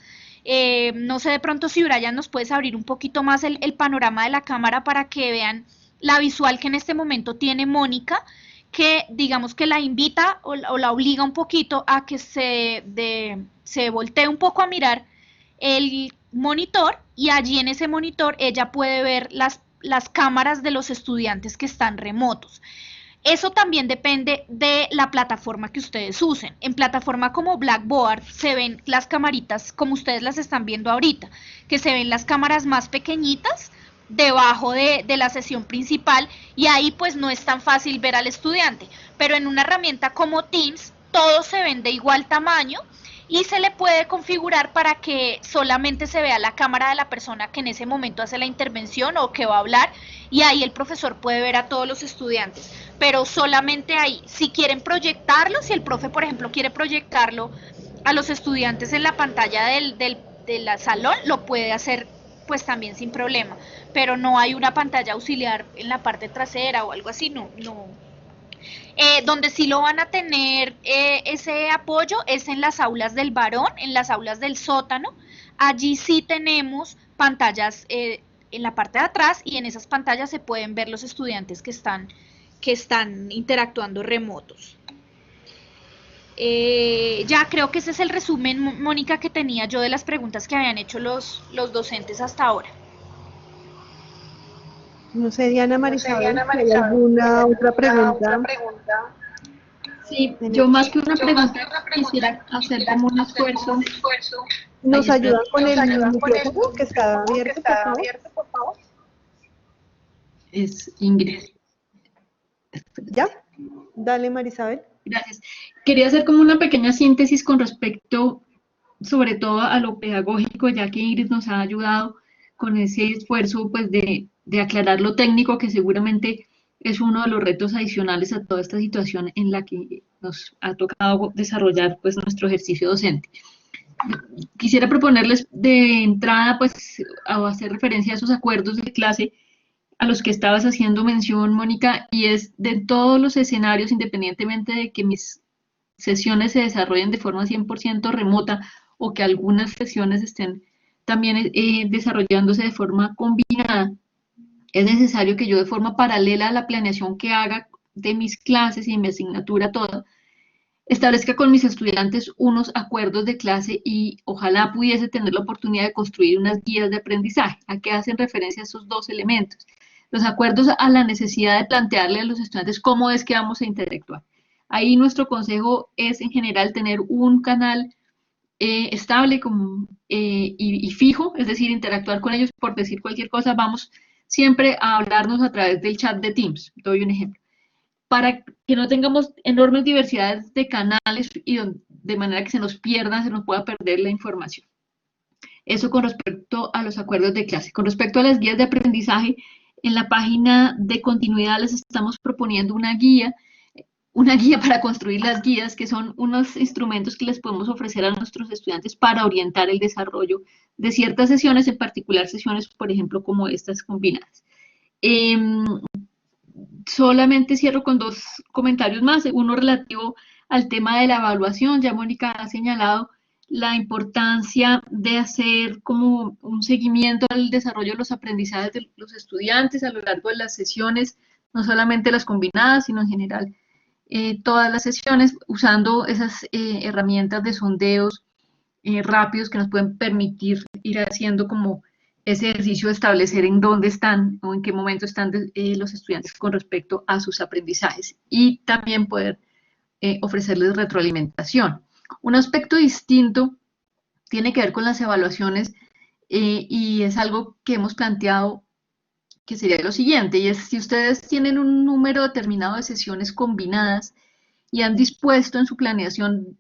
No sé de pronto si Brian nos puedes abrir un poquito más el panorama de la cámara para que vean la visual que en este momento tiene Mónica, que digamos que la invita o la obliga un poquito a que se voltee un poco a mirar el monitor, y allí en ese monitor ella puede ver las cámaras de los estudiantes que están remotos. Eso también depende de la plataforma que ustedes usen. En plataforma como Blackboard se ven las camaritas como ustedes las están viendo ahorita, que se ven las cámaras más pequeñitas debajo de la sesión principal, y ahí pues no es tan fácil ver al estudiante. Pero en una herramienta como Teams, todos se ven de igual tamaño y se le puede configurar para que solamente se vea la cámara de la persona que en ese momento hace la intervención o que va a hablar, y ahí el profesor puede ver a todos los estudiantes, pero solamente ahí. Si quieren proyectarlo, si el profe por ejemplo quiere proyectarlo a los estudiantes en la pantalla del salón, lo puede hacer pues también sin problema, pero no hay una pantalla auxiliar en la parte trasera o algo así, no Donde sí lo van a tener ese apoyo es en las aulas del Barón, en las aulas del sótano. Allí sí tenemos pantallas en la parte de atrás y en esas pantallas se pueden ver los estudiantes que están interactuando remotos. Ya creo que ese es el resumen, Mónica, que tenía yo de las preguntas que habían hecho los docentes hasta ahora. No sé, Diana Marisabel, ¿hay alguna otra pregunta? Sí, yo más que una pregunta quisiera hacer como un esfuerzo. ¿Nos ayudan con el micrófono que está abierto, por favor? Es Ingrid. ¿Ya? Dale, Marisabel. Gracias. Quería hacer como una pequeña síntesis con respecto, sobre todo a lo pedagógico, ya que Ingrid nos ha ayudado con ese esfuerzo pues, de aclarar lo técnico, que seguramente es uno de los retos adicionales a toda esta situación en la que nos ha tocado desarrollar pues, nuestro ejercicio docente. Quisiera proponerles de entrada pues, a hacer referencia a esos acuerdos de clase a los que estabas haciendo mención, Mónica, y es de todos los escenarios, independientemente de que mis sesiones se desarrollen de forma 100% remota o que algunas sesiones estén también desarrollándose de forma combinada, es necesario que yo de forma paralela a la planeación que haga de mis clases y de mi asignatura toda, establezca con mis estudiantes unos acuerdos de clase y ojalá pudiese tener la oportunidad de construir unas guías de aprendizaje. ¿A qué hacen referencia esos dos elementos? Los acuerdos a la necesidad de plantearle a los estudiantes cómo es que vamos a interactuar. Ahí nuestro consejo es en general tener un canal estable y fijo, es decir, interactuar con ellos por decir cualquier cosa, vamos siempre a hablarnos a través del chat de Teams. Doy un ejemplo. Para que no tengamos enormes diversidades de canales y de manera que se nos pueda perder la información. Eso con respecto a los acuerdos de clase. Con respecto a las guías de aprendizaje, en la página de continuidad les estamos proponiendo una guía para construir las guías, que son unos instrumentos que les podemos ofrecer a nuestros estudiantes para orientar el desarrollo de ciertas sesiones, en particular sesiones, por ejemplo, como estas combinadas. Solamente cierro con dos comentarios más, uno relativo al tema de la evaluación. Ya Mónica ha señalado la importancia de hacer como un seguimiento al desarrollo de los aprendizajes de los estudiantes a lo largo de las sesiones, no solamente las combinadas, sino en general todas las sesiones, usando esas herramientas de sondeos rápidos que nos pueden permitir ir haciendo como ese ejercicio de establecer en dónde están o en qué momento están los estudiantes con respecto a sus aprendizajes y también poder ofrecerles retroalimentación. Un aspecto distinto tiene que ver con las evaluaciones y es algo que hemos planteado que sería lo siguiente, y es si ustedes tienen un número determinado de sesiones combinadas y han dispuesto en su planeación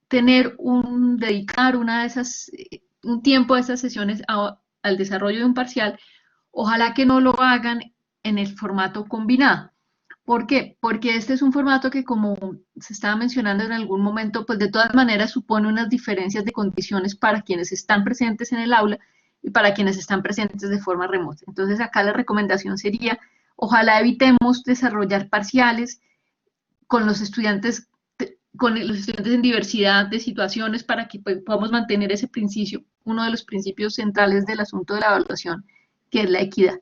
dedicar un tiempo a esas sesiones al desarrollo de un parcial, ojalá que no lo hagan en el formato combinado. ¿Por qué? Porque este es un formato que, como se estaba mencionando en algún momento, pues de todas maneras supone unas diferencias de condiciones para quienes están presentes en el aula y para quienes están presentes de forma remota. Entonces acá la recomendación sería, ojalá evitemos desarrollar parciales con los estudiantes en diversidad de situaciones para que podamos mantener ese principio, uno de los principios centrales del asunto de la evaluación, que es la equidad.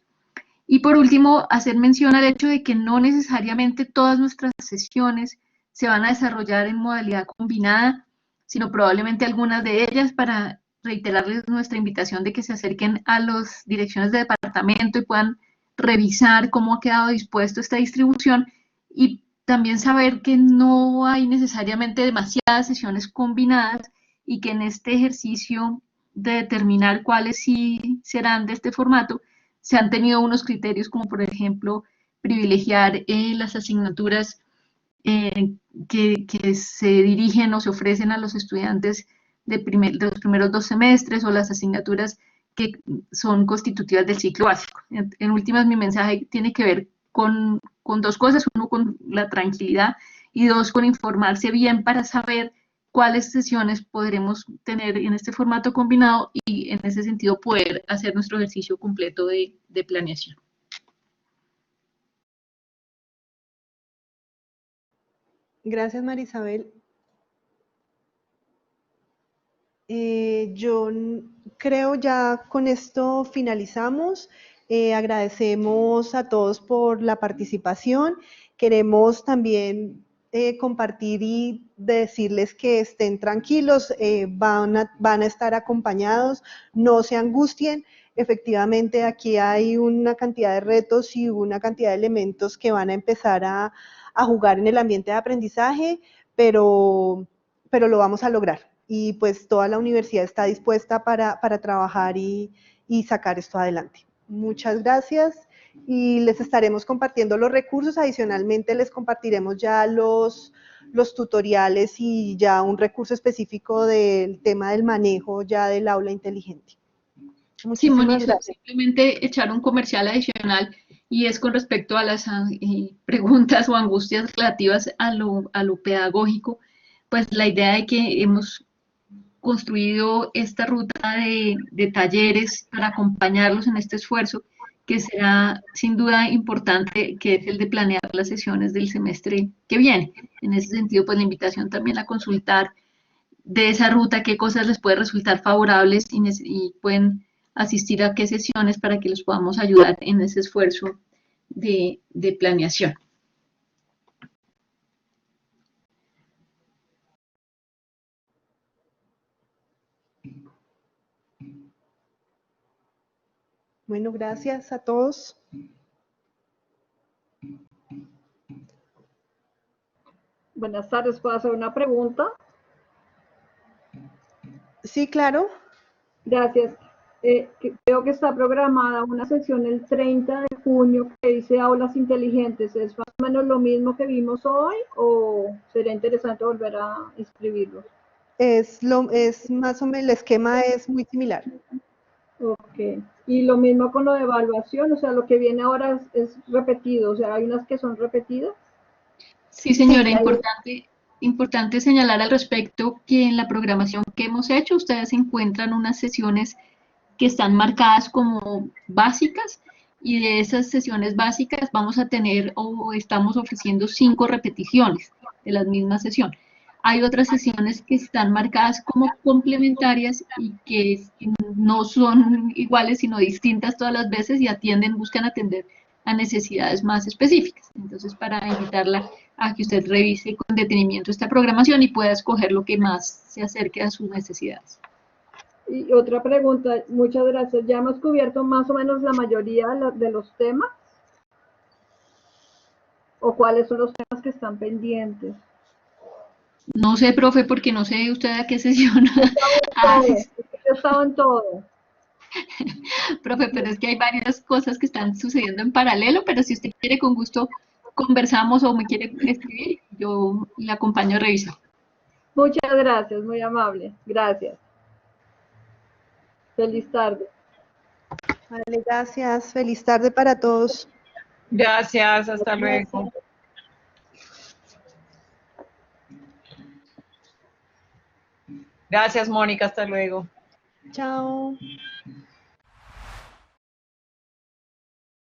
Y por último, hacer mención al hecho de que no necesariamente todas nuestras sesiones se van a desarrollar en modalidad combinada, sino probablemente algunas de ellas, para reiterarles nuestra invitación de que se acerquen a las direcciones de departamento y puedan revisar cómo ha quedado dispuesto esta distribución y también saber que no hay necesariamente demasiadas sesiones combinadas y que en este ejercicio de determinar cuáles sí serán de este formato, se han tenido unos criterios como por ejemplo privilegiar las asignaturas que se dirigen o se ofrecen a los estudiantes de los primeros 2 semestres o las asignaturas que son constitutivas del ciclo básico. En últimas, mi mensaje tiene que ver con 2 cosas, uno con la tranquilidad y 2 con informarse bien para saber cuáles sesiones podremos tener en este formato combinado y en ese sentido poder hacer nuestro ejercicio completo de planeación. Gracias, Marisabel. Yo creo ya con esto finalizamos. Agradecemos a todos por la participación. Queremos también compartir y decirles que estén tranquilos, van a estar acompañados, no se angustien. Efectivamente, aquí hay una cantidad de retos y una cantidad de elementos que van a empezar a jugar en el ambiente de aprendizaje, pero lo vamos a lograr. Y pues toda la universidad está dispuesta para trabajar y sacar esto adelante. Muchas gracias y les estaremos compartiendo los recursos. Adicionalmente les compartiremos ya los tutoriales y ya un recurso específico del tema del manejo ya del aula inteligente. Sí, Moni, gracias. simplemente echar un comercial adicional y es con respecto a las preguntas o angustias relativas a lo pedagógico. Pues la idea de que hemos construido esta ruta de talleres para acompañarlos en este esfuerzo, que será sin duda importante, que es el de planear las sesiones del semestre que viene. En ese sentido, pues la invitación también a consultar de esa ruta, qué cosas les puede resultar favorables y pueden asistir a qué sesiones para que los podamos ayudar en ese esfuerzo de planeación. Bueno, gracias a todos. Buenas tardes, ¿puedo hacer una pregunta? Sí, claro. Gracias. Creo que está programada una sesión el 30 de junio que dice aulas inteligentes. ¿Es más o menos lo mismo que vimos hoy o sería interesante volver a inscribirlos? Es más o menos, el esquema es muy similar. Ok. Y lo mismo con lo de evaluación, o sea, lo que viene ahora es repetido, o sea, hay unas que son repetidas. Sí, señora, importante señalar al respecto que en la programación que hemos hecho, ustedes encuentran unas sesiones que están marcadas como básicas y de esas sesiones básicas vamos a tener o estamos ofreciendo 5 repeticiones de la misma sesión. Hay otras sesiones que están marcadas como complementarias y que no son iguales sino distintas todas las veces y buscan atender a necesidades más específicas. Entonces, para invitarla a que usted revise con detenimiento esta programación y pueda escoger lo que más se acerque a sus necesidades. Y otra pregunta, muchas gracias. ¿Ya hemos cubierto más o menos la mayoría de los temas? ¿O cuáles son los temas que están pendientes? No sé, profe, porque no sé usted a qué sesión. Yo estaba en todo. Profe, pero es que hay varias cosas que están sucediendo en paralelo, pero si usted quiere, con gusto conversamos o me quiere escribir, yo le acompaño a revisar. Muchas gracias, muy amable. Gracias. Feliz tarde. Vale, gracias. Feliz tarde para todos. Gracias, hasta luego. Gracias, Mónica, hasta luego. Chao.